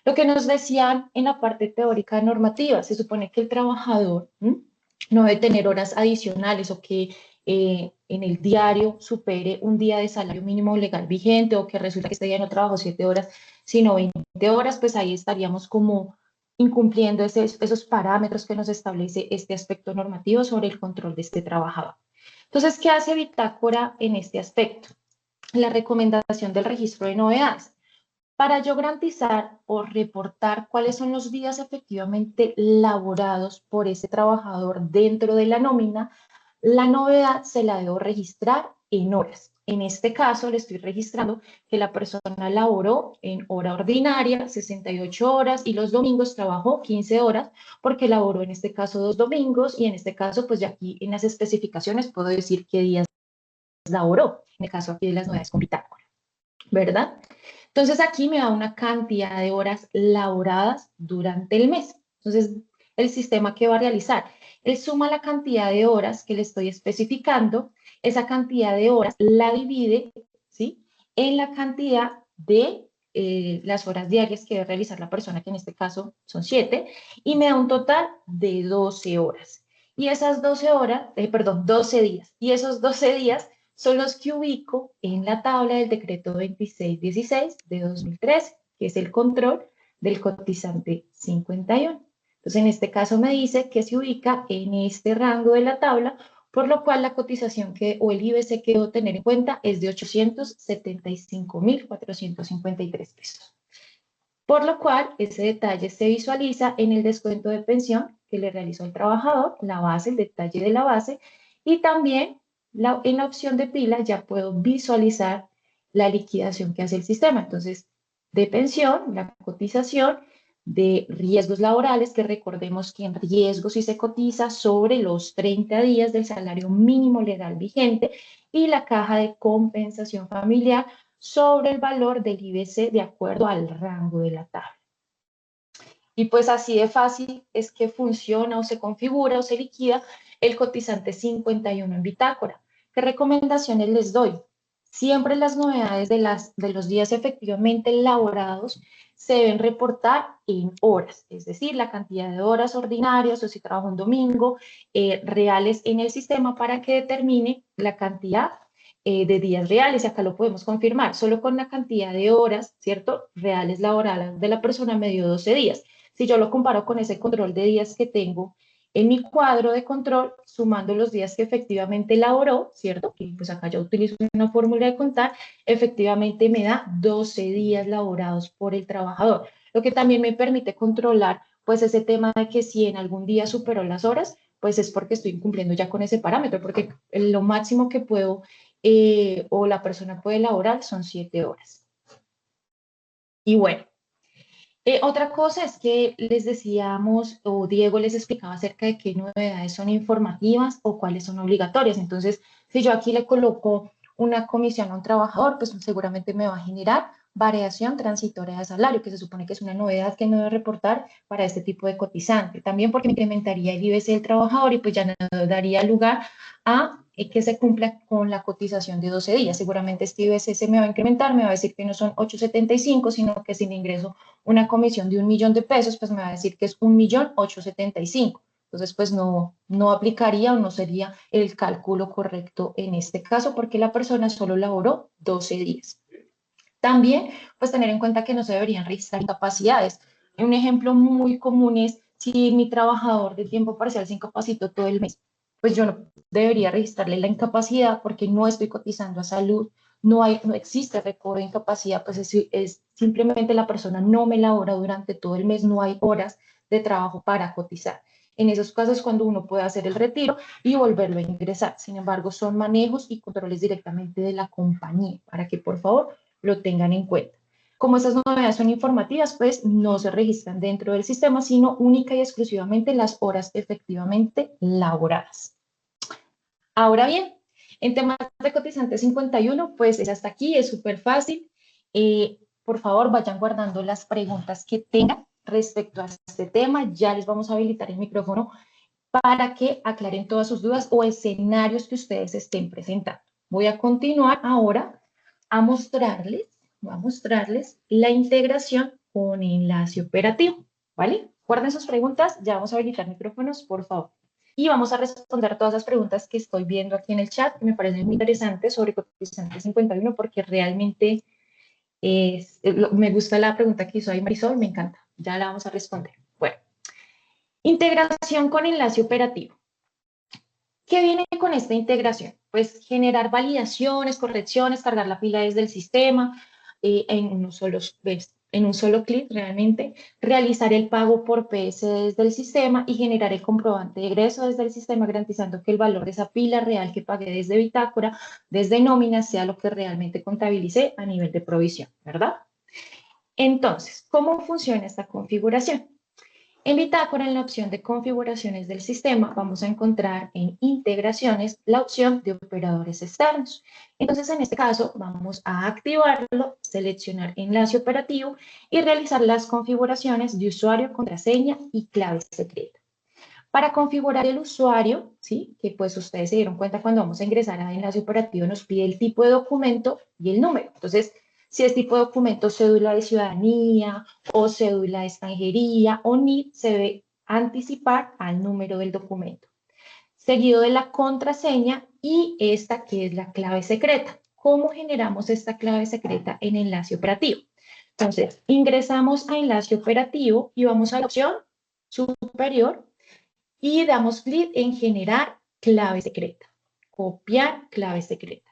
Lo que nos decían en la parte teórica normativa, se supone que el trabajador no debe tener horas adicionales o que en el diario supere un día de salario mínimo legal vigente o que resulta que este día no trabajó 7 horas, sino 20 horas, pues ahí estaríamos como incumpliendo esos parámetros que nos establece este aspecto normativo sobre el control de este trabajador. Entonces, ¿qué hace Bitácora en este aspecto? La recomendación del registro de novedades. Para yo garantizar o reportar cuáles son los días efectivamente laborados por ese trabajador dentro de la nómina, la novedad se la debo registrar en horas. En este caso, le estoy registrando que la persona laboró en hora ordinaria 68 horas y los domingos trabajó 15 horas porque laboró en este caso 2 domingos y en este caso, pues ya aquí en las especificaciones puedo decir qué días laboró, en el caso aquí de las novedades con bitácora, ¿verdad? Entonces aquí me da una cantidad de horas laboradas durante el mes. Entonces, el sistema que va a realizar, él suma la cantidad de horas que le estoy especificando, esa cantidad de horas la divide, ¿sí?, en la cantidad de las horas diarias que debe realizar la persona, que en este caso son 7, y me da un total de 12 horas. Y esas 12 horas, 12 días, y esos 12 días son los que ubico en la tabla del decreto 2616 de 2013, que es el control del cotizante 51. Entonces, en este caso me dice que se ubica en este rango de la tabla, por lo cual la cotización o el IBC que debo tener en cuenta es de 875.453 pesos. Por lo cual, ese detalle se visualiza en el descuento de pensión que le realizó el trabajador, la base, el detalle de la base, y también en la opción de pila ya puedo visualizar la liquidación que hace el sistema. Entonces, de pensión, la cotización, de riesgos laborales, que recordemos que en riesgos sí se cotiza sobre los 30 días del salario mínimo legal vigente, y la caja de compensación familiar sobre el valor del IBC de acuerdo al rango de la tabla. Y pues así de fácil es que funciona o se configura o se liquida el cotizante 51 en bitácora. ¿Qué recomendaciones les doy? Siempre las novedades de los días efectivamente elaborados se deben reportar en horas, es decir, la cantidad de horas ordinarias o si trabajo un domingo, reales en el sistema para que determine la cantidad de días reales, y acá lo podemos confirmar, solo con la cantidad de horas, ¿cierto?, reales laborales de la persona me dio 12 días. Si yo lo comparo con ese control de días que tengo en mi cuadro de control, sumando los días que efectivamente laboró, ¿cierto? Y pues acá yo utilizo una fórmula de contar, efectivamente me da 12 días laborados por el trabajador, lo que también me permite controlar pues ese tema de que si en algún día superó las horas, pues es porque estoy incumpliendo ya con ese parámetro, porque lo máximo que puedo o la persona puede laborar son 7 horas. Y bueno, otra cosa es que les decíamos, o Diego les explicaba acerca de qué novedades son informativas o cuáles son obligatorias. Entonces, si yo aquí le coloco una comisión a un trabajador, pues seguramente me va a generar variación transitoria de salario, que se supone que es una novedad que no debe reportar para este tipo de cotizante. También porque incrementaría el IBC del trabajador y pues ya no daría lugar a que se cumpla con la cotización de 12 días. Seguramente este IBC se me va a incrementar, me va a decir que no son 875, sino que sin ingreso una comisión de 1.000.000 de pesos, pues me va a decir que es 1.875.000. Entonces, pues no aplicaría o no sería el cálculo correcto en este caso porque la persona solo laboró 12 días. También, pues tener en cuenta que no se deberían registrar incapacidades. Un ejemplo muy común es si mi trabajador de tiempo parcial se incapacitó todo el mes, pues yo no debería registrarle la incapacidad porque no estoy cotizando a salud, no existe recobro de incapacidad, pues es simplemente la persona no me labora durante todo el mes, no hay horas de trabajo para cotizar. En esos casos cuando uno puede hacer el retiro y volverlo a ingresar. Sin embargo, son manejos y controles directamente de la compañía para que por favor lo tengan en cuenta. Como estas novedades son informativas, pues no se registran dentro del sistema, sino única y exclusivamente las horas efectivamente laboradas. Ahora bien, en temas de cotizante 51, pues es hasta aquí, es súper fácil. Por favor, vayan guardando las preguntas que tengan respecto a este tema. Ya les vamos a habilitar el micrófono para que aclaren todas sus dudas o escenarios que ustedes estén presentando. Voy a continuar ahora a mostrarles la integración con enlace operativo, ¿vale? Guarden sus preguntas, ya vamos a habilitar micrófonos, por favor. Y vamos a responder todas las preguntas que estoy viendo aquí en el chat, que me parecen muy interesantes sobre cotizante 51, porque realmente me gusta la pregunta que hizo ahí Marisol, me encanta, ya la vamos a responder. Bueno, integración con enlace operativo. ¿Qué viene con esta integración? Pues generar validaciones, correcciones, cargar la pila desde el sistema en un solo clic realmente, realizar el pago por PS desde el sistema y generar el comprobante de egreso desde el sistema, garantizando que el valor de esa pila real que pagué desde bitácora, desde nómina, sea lo que realmente contabilicé a nivel de provisión, ¿verdad? Entonces, ¿cómo funciona esta configuración? En Bitácora, en la opción de configuraciones del sistema, vamos a encontrar en integraciones la opción de operadores externos. Entonces, en este caso, vamos a activarlo, seleccionar enlace operativo y realizar las configuraciones de usuario, contraseña y clave secreta. Para configurar el usuario, ¿sí? Que pues ustedes se dieron cuenta cuando vamos a ingresar a enlace operativo nos pide el tipo de documento y el número. Entonces, si es tipo de documento cédula de ciudadanía o cédula de extranjería o NID, se debe anticipar al número del documento. Seguido de la contraseña y esta que es la clave secreta. ¿Cómo generamos esta clave secreta en enlace operativo? Entonces, ingresamos a enlace operativo y vamos a la opción superior y damos clic en generar clave secreta. Copiar clave secreta.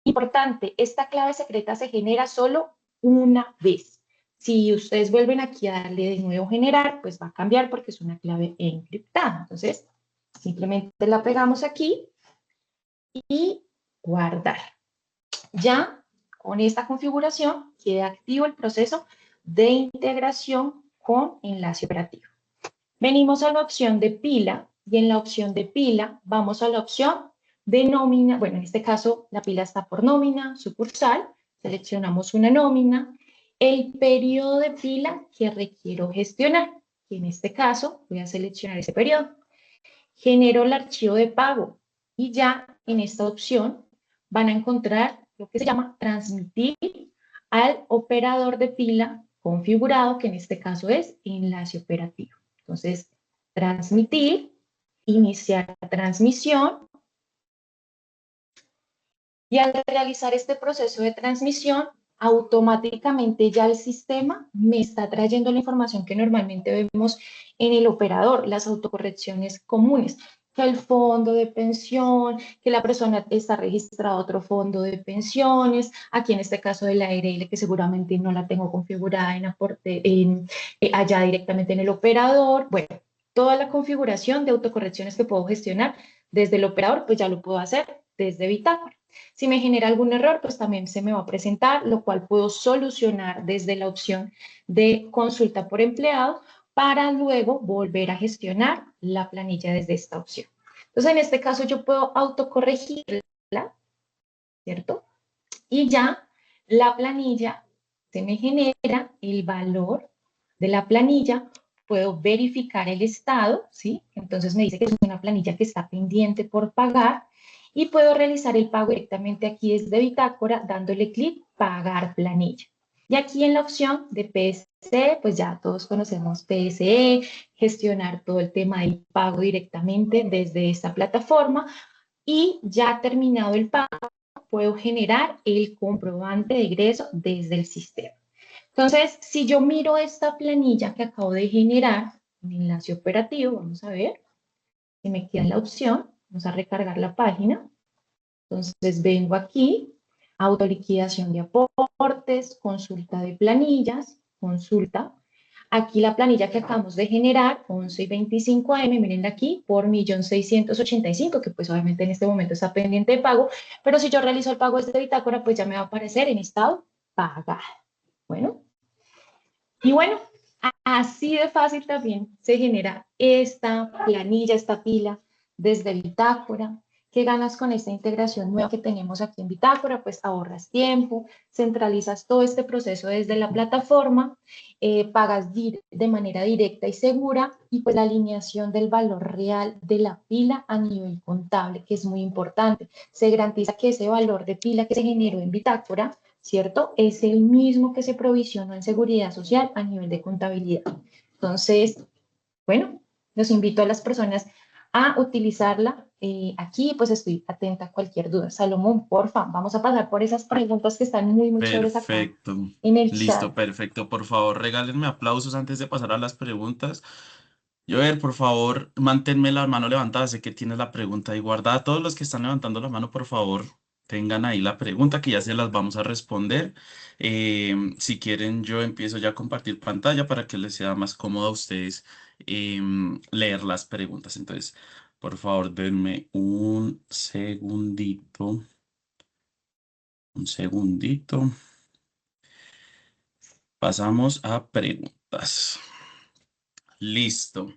Importante, esta clave secreta se genera solo una vez. Si ustedes vuelven aquí a darle de nuevo generar, pues va a cambiar porque es una clave encriptada. Entonces, simplemente la pegamos aquí y guardar. Ya con esta configuración queda activo el proceso de integración con enlace operativo. Venimos a la opción de pila y en la opción de pila vamos a la opción de nómina. Bueno, en este caso la pila está por nómina, sucursal. Seleccionamos una nómina. El periodo de pila que requiero gestionar. Y en este caso voy a seleccionar ese periodo. Genero el archivo de pago y ya en esta opción van a encontrar lo que se llama transmitir al operador de pila configurado, que en este caso es enlace operativo. Entonces, transmitir, iniciar la transmisión. Y al realizar este proceso de transmisión, automáticamente ya el sistema me está trayendo la información que normalmente vemos en el operador, las autocorrecciones comunes, que el fondo de pensión, que la persona está registrada a otro fondo de pensiones, aquí en este caso de la ARL, que seguramente no la tengo configurada allá directamente en el operador. Bueno, toda la configuración de autocorrecciones que puedo gestionar desde el operador, pues ya lo puedo hacer desde Bitácora. Si me genera algún error, pues también se me va a presentar, lo cual puedo solucionar desde la opción de consulta por empleado para luego volver a gestionar la planilla desde esta opción. Entonces, en este caso yo puedo autocorregirla, ¿cierto? Y ya la planilla se me genera el valor de la planilla, puedo verificar el estado, ¿sí? Entonces me dice que es una planilla que está pendiente por pagar y puedo realizar el pago directamente aquí desde Bitácora dándole clic pagar planilla. Y aquí en la opción de PSE, pues ya todos conocemos PSE, gestionar todo el tema del pago directamente desde esta plataforma y ya terminado el pago, puedo generar el comprobante de egreso desde el sistema. Entonces, si yo miro esta planilla que acabo de generar, en enlace operativo, vamos a ver, que me queda la opción, vamos a recargar la página. Entonces, vengo aquí, autoliquidación de aportes, consulta de planillas, consulta. Aquí la planilla que acabamos de generar, 11 y 25 AM, miren aquí, por 1.685.000, que pues obviamente en este momento está pendiente de pago, pero si yo realizo el pago desde Bitácora, pues ya me va a aparecer en estado pagado. Bueno, y bueno, así de fácil también se genera esta planilla, esta pila desde Bitácora. ¿Qué ganas con esta integración nueva que tenemos aquí en Bitácora? Pues ahorras tiempo, centralizas todo este proceso desde la plataforma, pagas de manera directa y segura y pues la alineación del valor real de la pila a nivel contable, que es muy importante. Se garantiza que ese valor de pila que se generó en Bitácora, ¿cierto? Es el mismo que se provisionó en seguridad social a nivel de contabilidad. Entonces, bueno, los invito a las personas a utilizarla. Aquí pues estoy atenta a cualquier duda. Salomón, porfa, vamos a pasar por esas preguntas que están muy, muy chéveres acá Perfecto. en el Listo, chat. perfecto. Por favor, regálenme aplausos antes de pasar a las preguntas. Joel, por favor, manténme la mano levantada. Sé que tienes la pregunta ahí guardada. Todos los que están levantando la mano, por favor, tengan ahí la pregunta que ya se las vamos a responder. Si quieren, yo empiezo ya a compartir pantalla para que les sea más cómodo a ustedes leer las preguntas. Entonces, por favor, denme un segundito. Un segundito. Pasamos a preguntas. Listo.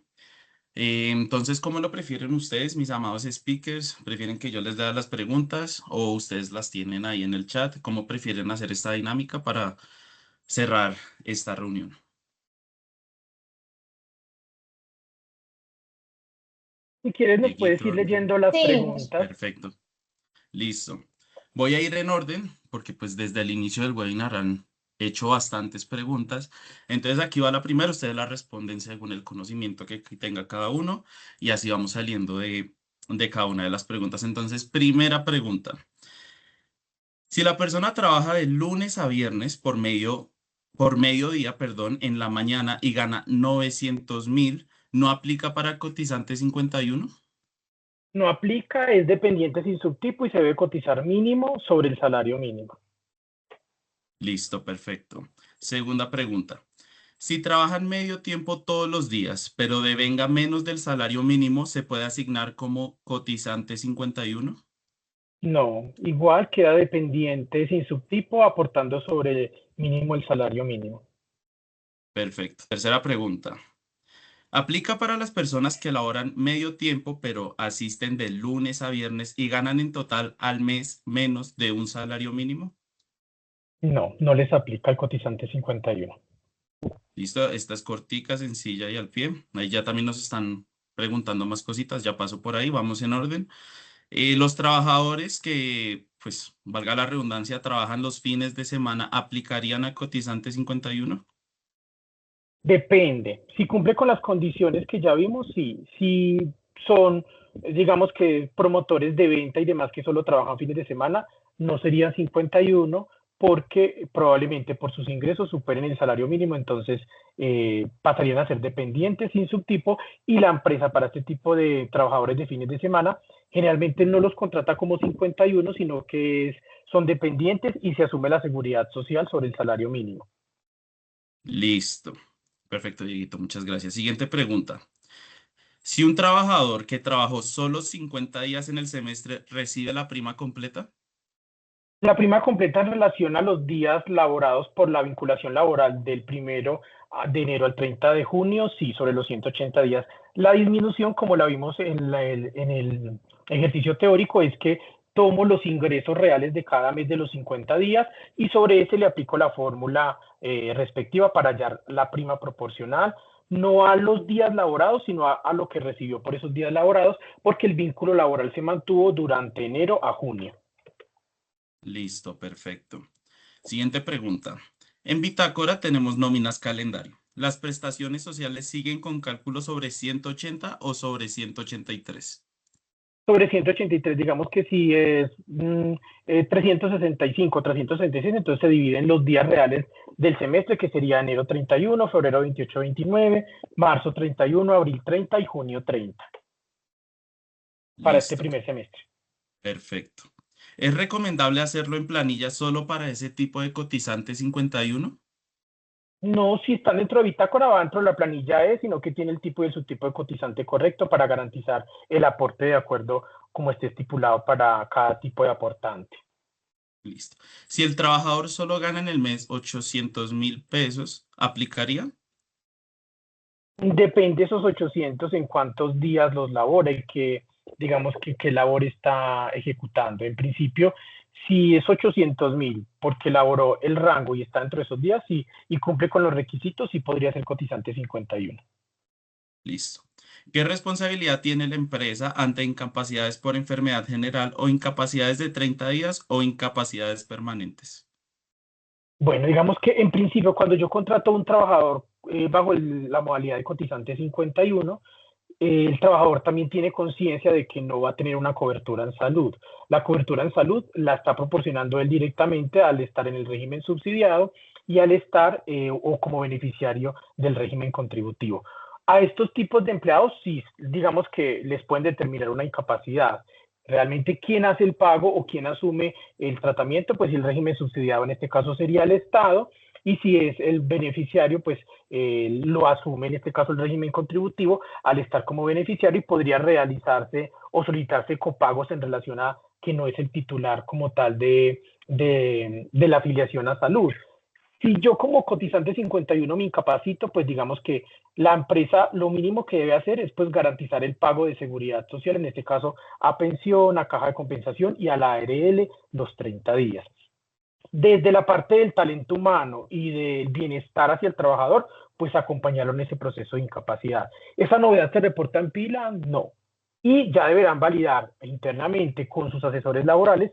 Entonces, ¿cómo lo prefieren ustedes, mis amados speakers? ¿Prefieren que yo les lea las preguntas o ustedes las tienen ahí en el chat? ¿Cómo prefieren hacer esta dinámica para cerrar esta reunión? Si quieres, nos puedes Dieguito, ir leyendo las Sí, preguntas. perfecto. Listo. Voy a ir en orden porque pues desde el inicio del webinar han hecho bastantes preguntas. Entonces aquí va la primera, ustedes la responden según el conocimiento que tenga cada uno y así vamos saliendo de cada una de las preguntas. Entonces, primera pregunta. Si la persona trabaja de lunes a viernes por mediodía, perdón, en la mañana y gana 900.000, ¿no aplica para cotizante 51? No aplica, es dependiente sin subtipo y se debe cotizar mínimo sobre el salario mínimo. Listo, perfecto. Segunda pregunta. Si trabajan medio tiempo todos los días, pero devenga menos del salario mínimo, ¿se puede asignar como cotizante 51? No, igual queda dependiente sin subtipo aportando sobre mínimo el salario mínimo. Perfecto. Tercera pregunta. ¿Aplica para las personas que laboran medio tiempo, pero asisten de lunes a viernes y ganan en total al mes menos de un salario mínimo? No, no les aplica el cotizante 51. Listo, esta es cortica, sencilla y al pie. Ahí ya también nos están preguntando más cositas, ya paso por ahí, vamos en orden. Los trabajadores que, pues, valga la redundancia, trabajan los fines de semana, ¿aplicarían al cotizante 51? Depende. Si cumple con las condiciones que ya vimos, sí. Si son, digamos que promotores de venta y demás que solo trabajan fines de semana, no serían 51 porque probablemente por sus ingresos superen el salario mínimo, entonces pasarían a ser dependientes sin subtipo y la empresa para este tipo de trabajadores de fines de semana generalmente no los contrata como 51, sino que son dependientes y se asume la seguridad social sobre el salario mínimo. Listo. Perfecto, Dieguito, muchas gracias. Siguiente pregunta. Si un trabajador que trabajó solo 50 días en el semestre recibe la prima completa, La prima completa en relación a los días laborados por la vinculación laboral del 1 de enero al 30 de junio, sí, sobre los 180 días. La disminución, como la vimos en el ejercicio teórico, es que tomo los ingresos reales de cada mes de los 50 días y sobre ese le aplico la fórmula respectiva para hallar la prima proporcional, no a los días laborados, sino a lo que recibió por esos días laborados, porque el vínculo laboral se mantuvo durante enero a junio. listo, perfecto. Siguiente pregunta. En Bitácora tenemos nóminas calendario. ¿Las prestaciones sociales siguen con cálculo sobre 180 o sobre 183? Sobre 183, digamos que si es 365, 366, entonces se dividen los días reales del semestre, que sería enero 31, febrero 28, 29, marzo 31, abril 30 y junio 30, para este Listo, primer semestre. perfecto. ¿Es recomendable hacerlo en planilla solo para ese tipo de cotizante 51? No, si están dentro de Bitácora, va dentro de la planilla sino que tiene el tipo y el subtipo de cotizante correcto para garantizar el aporte de acuerdo como esté estipulado para cada tipo de aportante. Listo. Si el trabajador solo gana en el mes 800.000 pesos, ¿aplicaría? Depende esos 800 en cuántos días los labora y digamos, qué labor está ejecutando. En principio, si es 800.000 porque laboró el rango y está dentro de esos días sí, y cumple con los requisitos, sí podría ser cotizante 51. Listo. ¿Qué responsabilidad tiene la empresa ante incapacidades por enfermedad general o incapacidades de 30 días o incapacidades permanentes? Bueno, digamos que en principio cuando yo contrato a un trabajador bajo la modalidad de cotizante 51, el trabajador también tiene conciencia de que no va a tener una cobertura en salud. La cobertura en salud la está proporcionando él directamente al estar en el régimen subsidiado y al estar o como beneficiario del régimen contributivo. A estos tipos de empleados sí, digamos que les pueden determinar una incapacidad. Realmente quién hace el pago o quién asume el tratamiento, pues el régimen subsidiado en este caso sería el Estado, y si es el beneficiario, pues lo asume en este caso el régimen contributivo al estar como beneficiario, y podría realizarse o solicitarse copagos en relación a que no es el titular como tal de la afiliación a salud. Si yo como cotizante 51 me incapacito, pues digamos que la empresa lo mínimo que debe hacer es pues garantizar el pago de seguridad social, en este caso a pensión, a caja de compensación y a la ARL los 30 días. Desde la parte del talento humano y del bienestar hacia el trabajador, pues acompañarlo en ese proceso de incapacidad. ¿Esa novedad se reporta en pila? No. Y ya deberán validar internamente con sus asesores laborales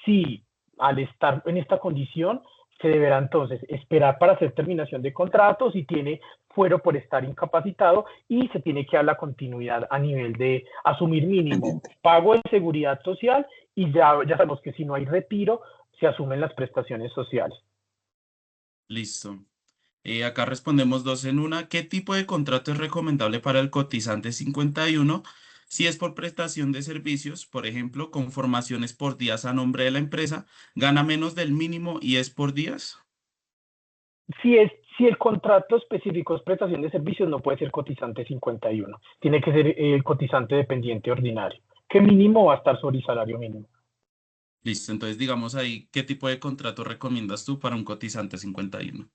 si al estar en esta condición se deberá entonces esperar para hacer terminación de contrato, si tiene fuero por estar incapacitado, y se tiene que dar la continuidad a nivel de asumir mínimo Pendiente. pago de seguridad social, y ya sabemos que si no hay retiro, se asumen las prestaciones sociales. Listo. Acá respondemos dos en una. ¿Qué tipo de contrato es recomendable para el cotizante 51? Si es por prestación de servicios, por ejemplo, con formaciones por días a nombre de la empresa, gana menos del mínimo y es por días. Si el contrato específico es prestación de servicios, no puede ser cotizante 51. Tiene que ser el cotizante dependiente ordinario, que mínimo va a estar sobre el salario mínimo. Listo, entonces digamos ahí, ¿qué tipo de contrato recomiendas tú para un cotizante 51?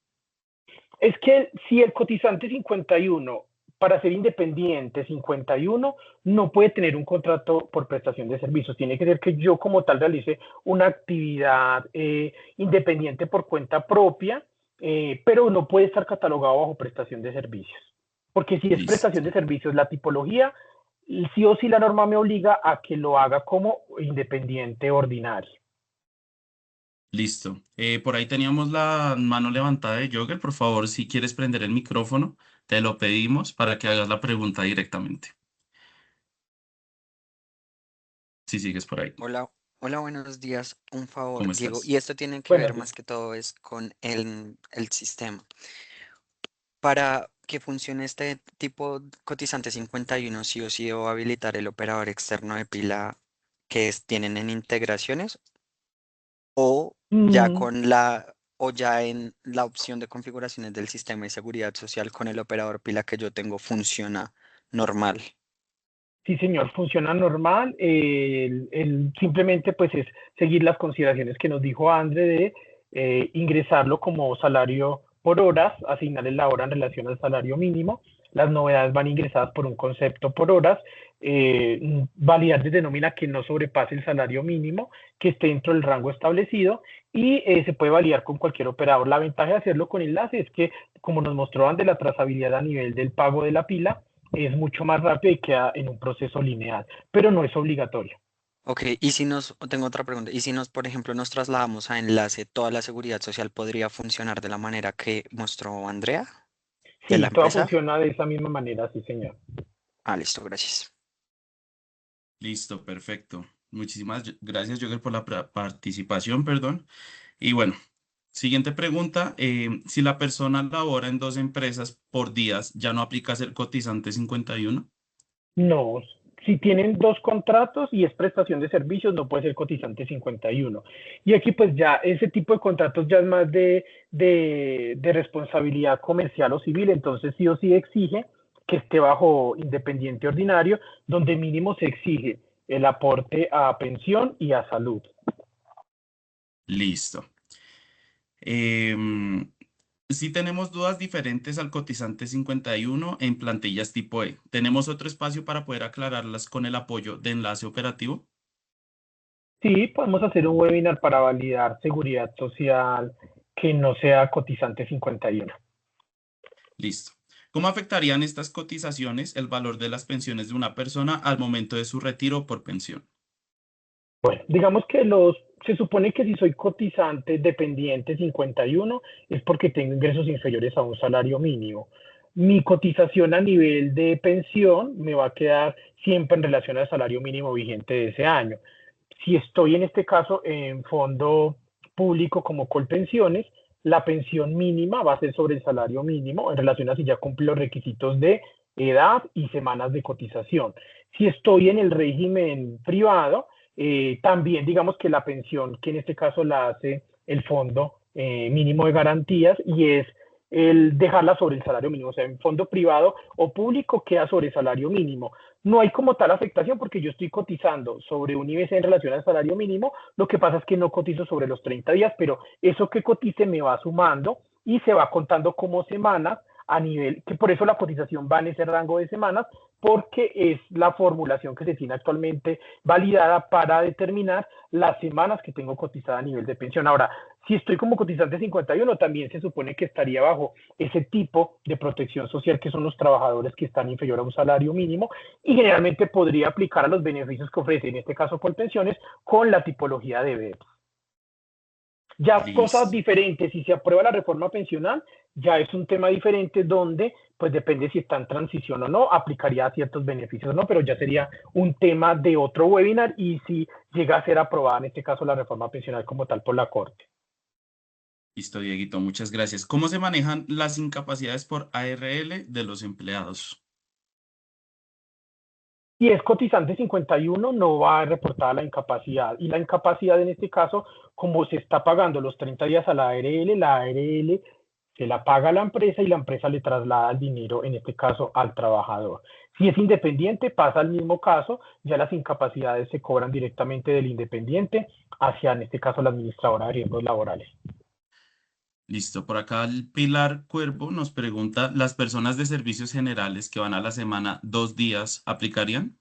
Es que si el cotizante 51, para ser independiente 51, no puede tener un contrato por prestación de servicios. Tiene que ser que yo como tal realice una actividad independiente por cuenta propia, pero no puede estar catalogado bajo prestación de servicios. Porque si es prestación de Listo. servicios, la tipología, sí o sí la norma me obliga a que lo haga como independiente ordinario. Listo. Por ahí teníamos la mano levantada de Jogger. Por favor, si quieres prender el micrófono, te lo pedimos para que hagas la pregunta directamente. Si sigues por ahí. Hola, hola, buenos días. Un favor, ¿Cómo Diego, estás? y esto tiene que ver Buenos días. más que todo es con el sistema. Para que funcione este tipo cotizante 51, sí o sí debo habilitar el operador externo de pila tienen en integraciones, o ya Mm, con o ya en la opción de configuraciones del sistema de seguridad social con el operador pila que yo tengo funciona normal. Sí, señor, funciona normal. Simplemente pues es seguir las consideraciones que nos dijo André de ingresarlo como salario por horas, asignarle la hora en relación al salario mínimo. Las novedades van ingresadas por un concepto por horas, validar desde nómina que no sobrepase el salario mínimo, que esté dentro del rango establecido, y se puede validar con cualquier operador. La ventaja de hacerlo con enlace es que, como nos mostró André, la trazabilidad a nivel del pago de la pila es mucho más rápido y queda en un proceso lineal, pero no es obligatorio. Ok, y si tengo otra pregunta, y si por ejemplo, nos trasladamos a enlace, ¿toda la seguridad social podría funcionar de la manera que mostró Andrea de la Sí, todo empresa? funciona de esa misma manera, sí, señor. Ah, listo, gracias. Listo, perfecto. Muchísimas gracias, Jogger, por la participación, perdón. Y bueno, siguiente pregunta. Si la persona labora en dos empresas por días, ¿ya no aplica ser cotizante 51? No, si tienen dos contratos y es prestación de servicios, no puede ser cotizante 51. Y aquí pues ya ese tipo de contratos ya es más de responsabilidad comercial o civil, entonces sí o sí exige que esté bajo independiente ordinario, donde mínimo se exige el aporte a pensión y a salud. Listo. Em, Si tenemos dudas diferentes al cotizante 51 en plantillas tipo E, ¿tenemos otro espacio para poder aclararlas con el apoyo de enlace operativo? Sí, podemos hacer un webinar para validar seguridad social que no sea cotizante 51. Listo. ¿Cómo afectarían estas cotizaciones el valor de las pensiones de una persona al momento de su retiro por pensión? Bueno, digamos que se supone que si soy cotizante dependiente 51 es porque tengo ingresos inferiores a un salario mínimo. Mi cotización a nivel de pensión me va a quedar siempre en relación al salario mínimo vigente de ese año. Si estoy en este caso en fondo público como Colpensiones, la pensión mínima va a ser sobre el salario mínimo en relación a si ya cumple los requisitos de edad y semanas de cotización. Si estoy en el régimen privado, también digamos que la pensión, que en este caso la hace el fondo mínimo de garantías, y es el dejarla sobre el salario mínimo, o sea, en fondo privado o público queda sobre el salario mínimo. No hay como tal afectación porque yo estoy cotizando sobre un IBC en relación al salario mínimo, lo que pasa es que no cotizo sobre los 30 días, pero eso que cotice me va sumando y se va contando como semanas a nivel, que por eso la cotización va en ese rango de semanas, porque es la formulación que se tiene actualmente validada para determinar las semanas que tengo cotizada a nivel de pensión. Ahora, si estoy como cotizante 51, también se supone que estaría bajo ese tipo de protección social que son los trabajadores que están inferior a un salario mínimo, y generalmente podría aplicar a los beneficios que ofrece, en este caso Colpensiones, con la tipología de BEPS. Ya cosas Listo. diferentes, si se aprueba la reforma pensional, ya es un tema diferente donde, pues depende si está en transición o no, aplicaría ciertos beneficios o no, pero ya sería un tema de otro webinar y si llega a ser aprobada, en este caso, la reforma pensional como tal por la Corte. Listo, Dieguito, muchas gracias. ¿Cómo se manejan las incapacidades por ARL de los empleados? Si es cotizante 51, no va a reportar la incapacidad. Y la incapacidad en este caso, como se está pagando los 30 días a la ARL se la paga a la empresa y la empresa le traslada el dinero, en este caso, al trabajador. Si es independiente, pasa el mismo caso, ya las incapacidades se cobran directamente del independiente hacia, en este caso, la administradora de riesgos laborales. Listo, por acá el Pilar Cuervo nos pregunta, ¿las personas de servicios generales que van a la semana 2 días aplicarían?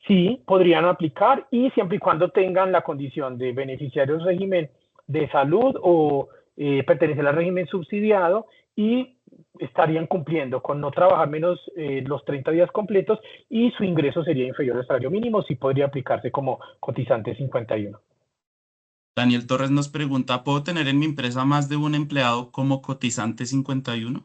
Sí, podrían aplicar y siempre y cuando tengan la condición de beneficiarios régimen de salud o pertenecer al régimen subsidiado, y estarían cumpliendo con no trabajar menos los 30 días completos y su ingreso sería inferior al salario mínimo, sí podría aplicarse como cotizante 51. Daniel Torres nos pregunta, ¿puedo tener en mi empresa más de un empleado como cotizante 51?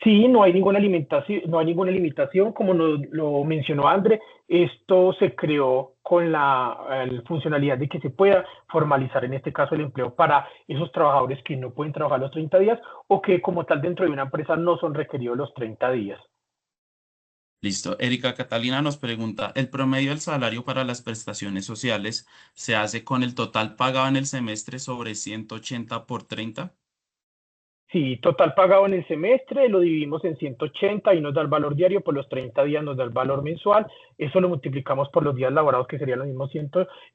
Sí, no hay ninguna limitación, como lo mencionó André. Esto se creó con la funcionalidad de que se pueda formalizar, en este caso, el empleo para esos trabajadores que no pueden trabajar los 30 días o que como tal dentro de una empresa no son requeridos los 30 días. Listo. Erika Catalina nos pregunta, ¿el promedio del salario para las prestaciones sociales se hace con el total pagado en el semestre sobre 180 por 30? Sí, total pagado en el semestre, lo dividimos en 180 y nos da el valor diario, por los 30 días nos da el valor mensual, eso lo multiplicamos por los días laborados, que serían los mismos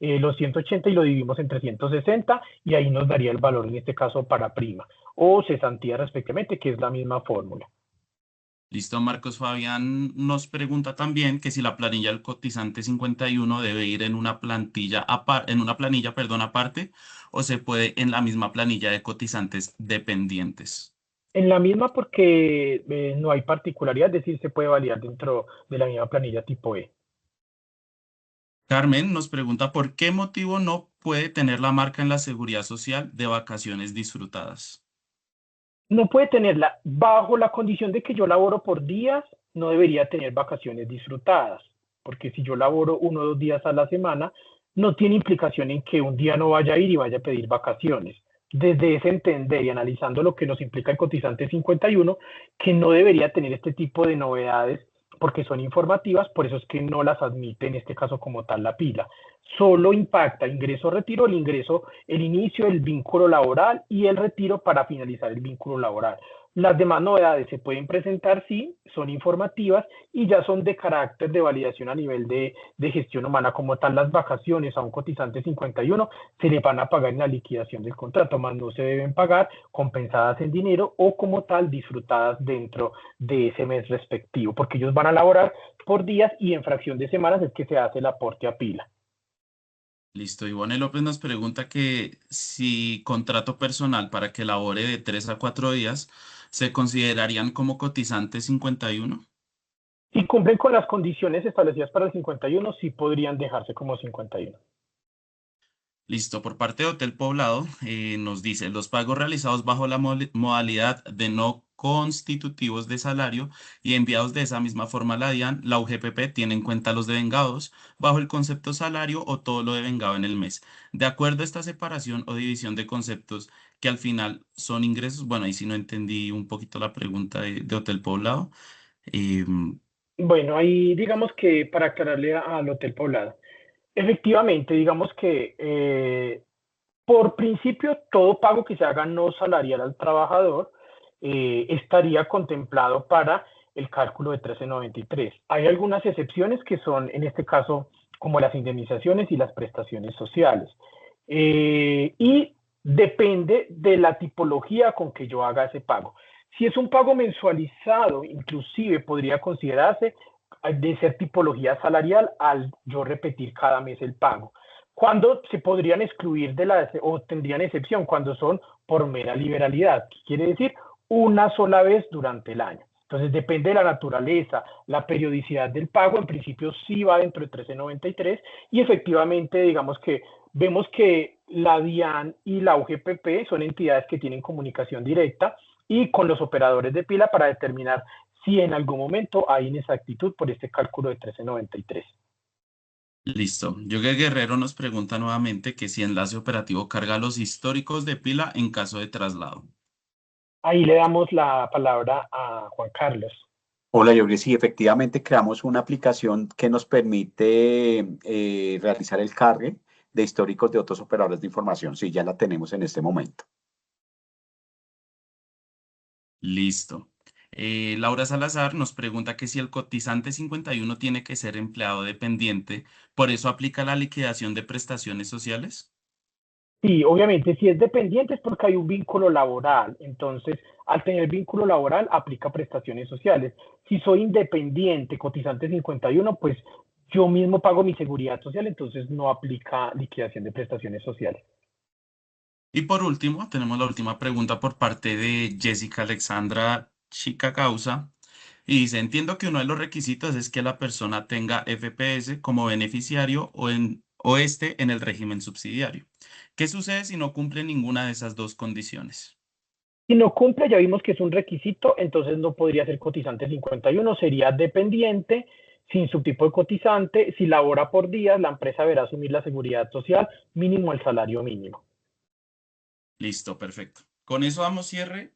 los 180, y lo dividimos entre 160 y ahí nos daría el valor, en este caso, para prima o cesantía respectivamente, que es la misma fórmula. Listo. Marcos Fabián nos pregunta también que si la planilla del cotizante 51 debe ir en una planilla, perdón, aparte o se puede en la misma planilla de cotizantes dependientes. En la misma, porque no hay particularidad, es decir, se puede validar dentro de la misma planilla tipo E. Carmen nos pregunta por qué motivo no puede tener la marca en la seguridad social de vacaciones disfrutadas. No puede tenerla bajo la condición de que yo laboro por días, no debería tener vacaciones disfrutadas, porque si yo laboro 1 o 2 días a la semana, no tiene implicación en que un día no vaya a ir y vaya a pedir vacaciones. Desde ese entender y analizando lo que nos implica el cotizante 51, que no debería tener este tipo de novedades porque son informativas, por eso es que no las admite, en este caso, como tal, la pila. Solo impacta ingreso-retiro, el inicio del vínculo laboral y el retiro para finalizar el vínculo laboral. Las demás novedades se pueden presentar, sí, son informativas y ya son de carácter de validación a nivel de gestión humana. Como tal, las vacaciones a un cotizante 51 se le van a pagar en la liquidación del contrato, más no se deben pagar compensadas en dinero o como tal disfrutadas dentro de ese mes respectivo, porque ellos van a laborar por días y en fracción de semanas es que se hace el aporte a pila. Listo. Ivonne López nos pregunta que si contrato personal para que labore de 3 a 4 días, ¿se considerarían como cotizantes 51? Si cumplen con las condiciones establecidas para el 51, sí podrían dejarse como 51. Listo, por parte de Hotel Poblado nos dice, los pagos realizados bajo la modalidad de no constitutivos de salario y enviados de esa misma forma a la DIAN, la UGPP tiene en cuenta los devengados bajo el concepto salario o todo lo devengado en el mes. De acuerdo a esta separación o división de conceptos que al final son ingresos, bueno, ahí sí no entendí un poquito la pregunta de Hotel Poblado. Em, Bueno, ahí digamos que para aclararle al Hotel Poblado, efectivamente, digamos que por principio todo pago que se haga no salarial al trabajador estaría contemplado para el cálculo de 1393. Hay algunas excepciones que son, en este caso, como las indemnizaciones y las prestaciones sociales. Y depende de la tipología con que yo haga ese pago. Si es un pago mensualizado, inclusive podría considerarse de ser tipología salarial al yo repetir cada mes el pago. ¿Cuándo se podrían excluir de la o tendrían excepción? Cuando son por mera liberalidad, ¿qué quiere decir? Una sola vez durante el año. Entonces depende de la naturaleza, la periodicidad del pago, en principio sí va dentro de 1393 y efectivamente digamos que vemos que la DIAN y la UGPP son entidades que tienen comunicación directa y con los operadores de pila para determinar si en algún momento hay inexactitud por este cálculo de 1393. Listo. Yogue Guerrero nos pregunta nuevamente que si enlace operativo carga los históricos de pila en caso de traslado. Ahí le damos la palabra a Juan Carlos. Hola, Jorge. Sí, efectivamente creamos una aplicación que nos permite realizar el cargue de históricos de otros operadores de información. Sí, ya la tenemos en este momento. Listo. Laura Salazar nos pregunta que si el cotizante 51 tiene que ser empleado dependiente, ¿por eso aplica la liquidación de prestaciones sociales? Sí, obviamente, si es dependiente es porque hay un vínculo laboral. Entonces, al tener vínculo laboral, aplica prestaciones sociales. Si soy independiente, cotizante 51, pues yo mismo pago mi seguridad social, entonces no aplica liquidación de prestaciones sociales. Y por último, tenemos la última pregunta por parte de Jessica Alexandra Chica Causa. Y dice, entiendo que uno de los requisitos es que la persona tenga FPS como beneficiario o esté en el régimen subsidiario. ¿Qué sucede si no cumple ninguna de esas dos condiciones? Si no cumple, ya vimos que es un requisito, entonces no podría ser cotizante 51, sería dependiente, sin subtipo de cotizante. Si labora por días, la empresa deberá asumir la seguridad social mínimo al salario mínimo. Listo, perfecto. Con eso damos cierre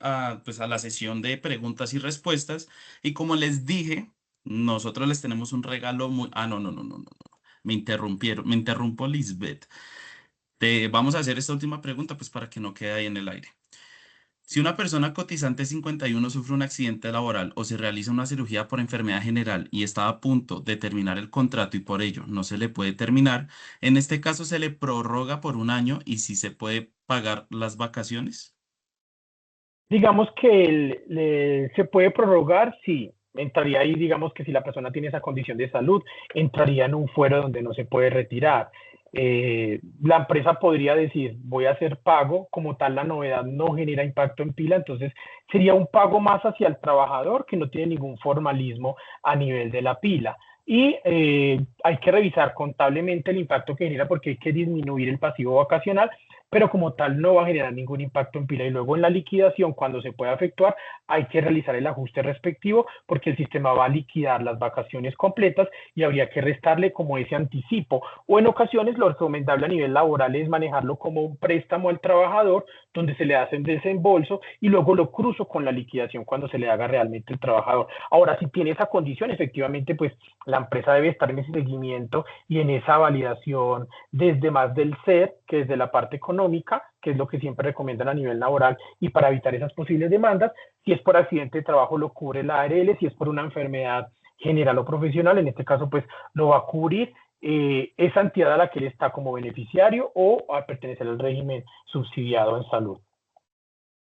pues a la sesión de preguntas y respuestas. Y como les dije, nosotros les tenemos un regalo muy... Ah, no, no, no, no, no, no. Me interrumpieron, me interrumpo Lisbeth. Te vamos a hacer esta última pregunta pues para que no quede ahí en el aire. Si una persona cotizante 51 sufre un accidente laboral o se realiza una cirugía por enfermedad general y está a punto de terminar el contrato y por ello no se le puede terminar, en este caso se le prorroga por un año y si se puede pagar las vacaciones. Digamos que se puede prorrogar, sí, entraría ahí, digamos que si la persona tiene esa condición de salud, entraría en un fuero donde no se puede retirar. La empresa podría decir, voy a hacer pago, como tal la novedad no genera impacto en pila, entonces sería un pago más hacia el trabajador que no tiene ningún formalismo a nivel de la pila. Y hay que revisar contablemente el impacto que genera porque hay que disminuir el pasivo vacacional, pero como tal no va a generar ningún impacto en pila. Y luego en la liquidación, cuando se pueda efectuar, hay que realizar el ajuste respectivo porque el sistema va a liquidar las vacaciones completas y habría que restarle como ese anticipo. O en ocasiones lo recomendable a nivel laboral es manejarlo como un préstamo al trabajador donde se le hace el desembolso y luego lo cruzo con la liquidación cuando se le haga realmente el trabajador. Ahora, si tiene esa condición, efectivamente, pues la empresa debe estar en ese seguimiento y en esa validación desde más del SER que desde la parte económica que es lo que siempre recomiendan a nivel laboral, y para evitar esas posibles demandas, si es por accidente de trabajo lo cubre la ARL, si es por una enfermedad general o profesional, en este caso pues lo va a cubrir esa entidad a la que él está como beneficiario o a pertenecer al régimen subsidiado en salud.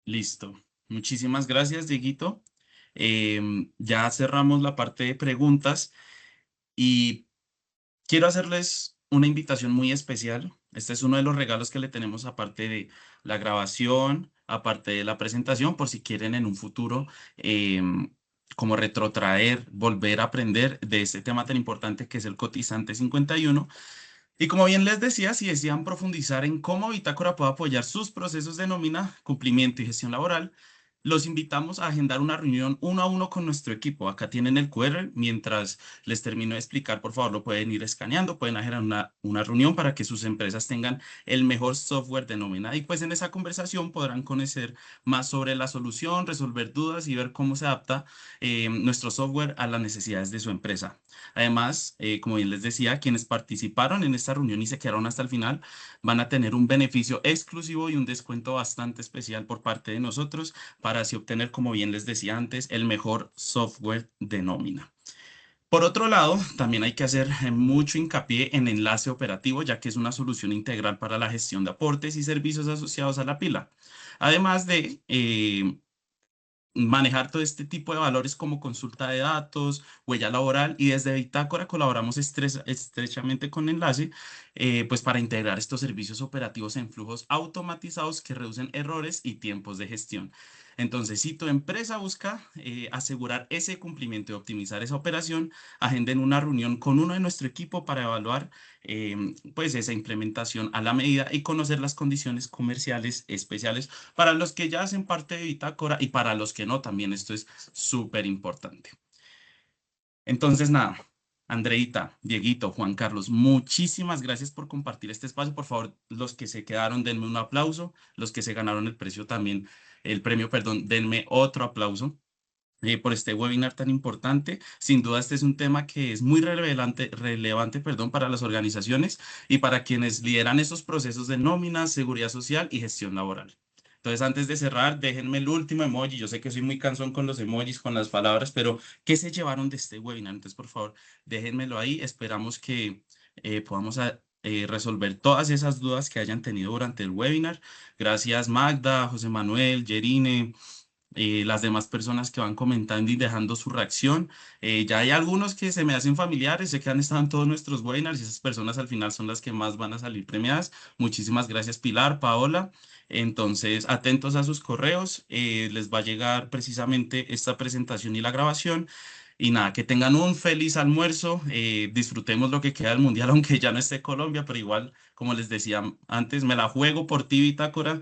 Listo. Muchísimas gracias, Dieguito. Ya cerramos la parte de preguntas y quiero hacerles una invitación muy especial. Este es uno de los regalos que le tenemos aparte de la grabación, aparte de la presentación, por si quieren en un futuro como retrotraer, volver a aprender de este tema tan importante que es el cotizante 51. Y como bien les decía, si desean profundizar en cómo Bitácora puede apoyar sus procesos de nómina, cumplimiento y gestión laboral, los invitamos a agendar una reunión uno a uno con nuestro equipo. Acá tienen el QR. Mientras les termino de explicar, por favor, lo pueden ir escaneando, pueden agendar una reunión para que sus empresas tengan el mejor software de nómina. Y pues en esa conversación podrán conocer más sobre la solución, resolver dudas y ver cómo se adapta nuestro software a las necesidades de su empresa. Además, como bien les decía, quienes participaron en esta reunión y se quedaron hasta el final van a tener un beneficio exclusivo y un descuento bastante especial por parte de nosotros para así obtener, como bien les decía antes, el mejor software de nómina. Por otro lado, también hay que hacer mucho hincapié en enlace operativo, ya que es una solución integral para la gestión de aportes y servicios asociados a la pila. Además de manejar todo este tipo de valores como consulta de datos, huella laboral, y desde Bitácora colaboramos estrechamente con Enlace, pues para integrar estos servicios operativos en flujos automatizados que reducen errores y tiempos de gestión. Entonces, si tu empresa busca asegurar ese cumplimiento y optimizar esa operación, agenden una reunión con uno de nuestro equipo para evaluar pues esa implementación a la medida y conocer las condiciones comerciales especiales para los que ya hacen parte de Bitácora y para los que no, también esto es súper importante. Entonces, nada, Andreita, Dieguito, Juan Carlos, muchísimas gracias por compartir este espacio. Por favor, los que se quedaron, denme un aplauso. Los que se ganaron el precio también, el premio, perdón, denme otro aplauso. Por este webinar tan importante. Sin duda, este es un tema que es muy relevante, perdón, para las organizaciones y para quienes lideran esos procesos de nómina, seguridad social y gestión laboral. Entonces, antes de cerrar, déjenme el último emoji. Yo sé que soy muy cansón con los emojis, con las palabras, pero ¿qué se llevaron de este webinar? Entonces, por favor, déjenmelo ahí. Esperamos que podamos resolver todas esas dudas que hayan tenido durante el webinar. Gracias, Magda, José Manuel, Yerine, las demás personas que van comentando y dejando su reacción. Ya hay algunos que se me hacen familiares, sé que han estado en todos nuestros webinars y esas personas al final son las que más van a salir premiadas. Muchísimas gracias, Pilar, Paola. Entonces, atentos a sus correos, les va a llegar precisamente esta presentación y la grabación. Y nada, que tengan un feliz almuerzo, disfrutemos lo que queda del mundial, aunque ya no esté Colombia, pero igual, como les decía antes, me la juego por ti, Bitácora.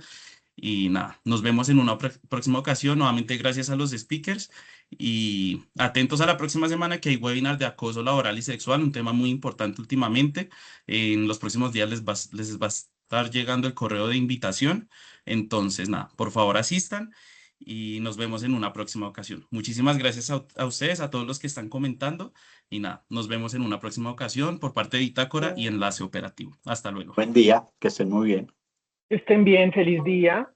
Y nada, nos vemos en una próxima ocasión. Nuevamente, gracias a los speakers y atentos a la próxima semana que hay webinar de acoso laboral y sexual, un tema muy importante últimamente. En los próximos días les va a estar llegando el correo de invitación. Entonces, nada, por favor asistan y nos vemos en una próxima ocasión. Muchísimas gracias a ustedes, a todos los que están comentando y nada, nos vemos en una próxima ocasión por parte de Bitácora y Enlace Operativo. Hasta luego. Buen día, que estén muy bien. Estén bien, feliz día.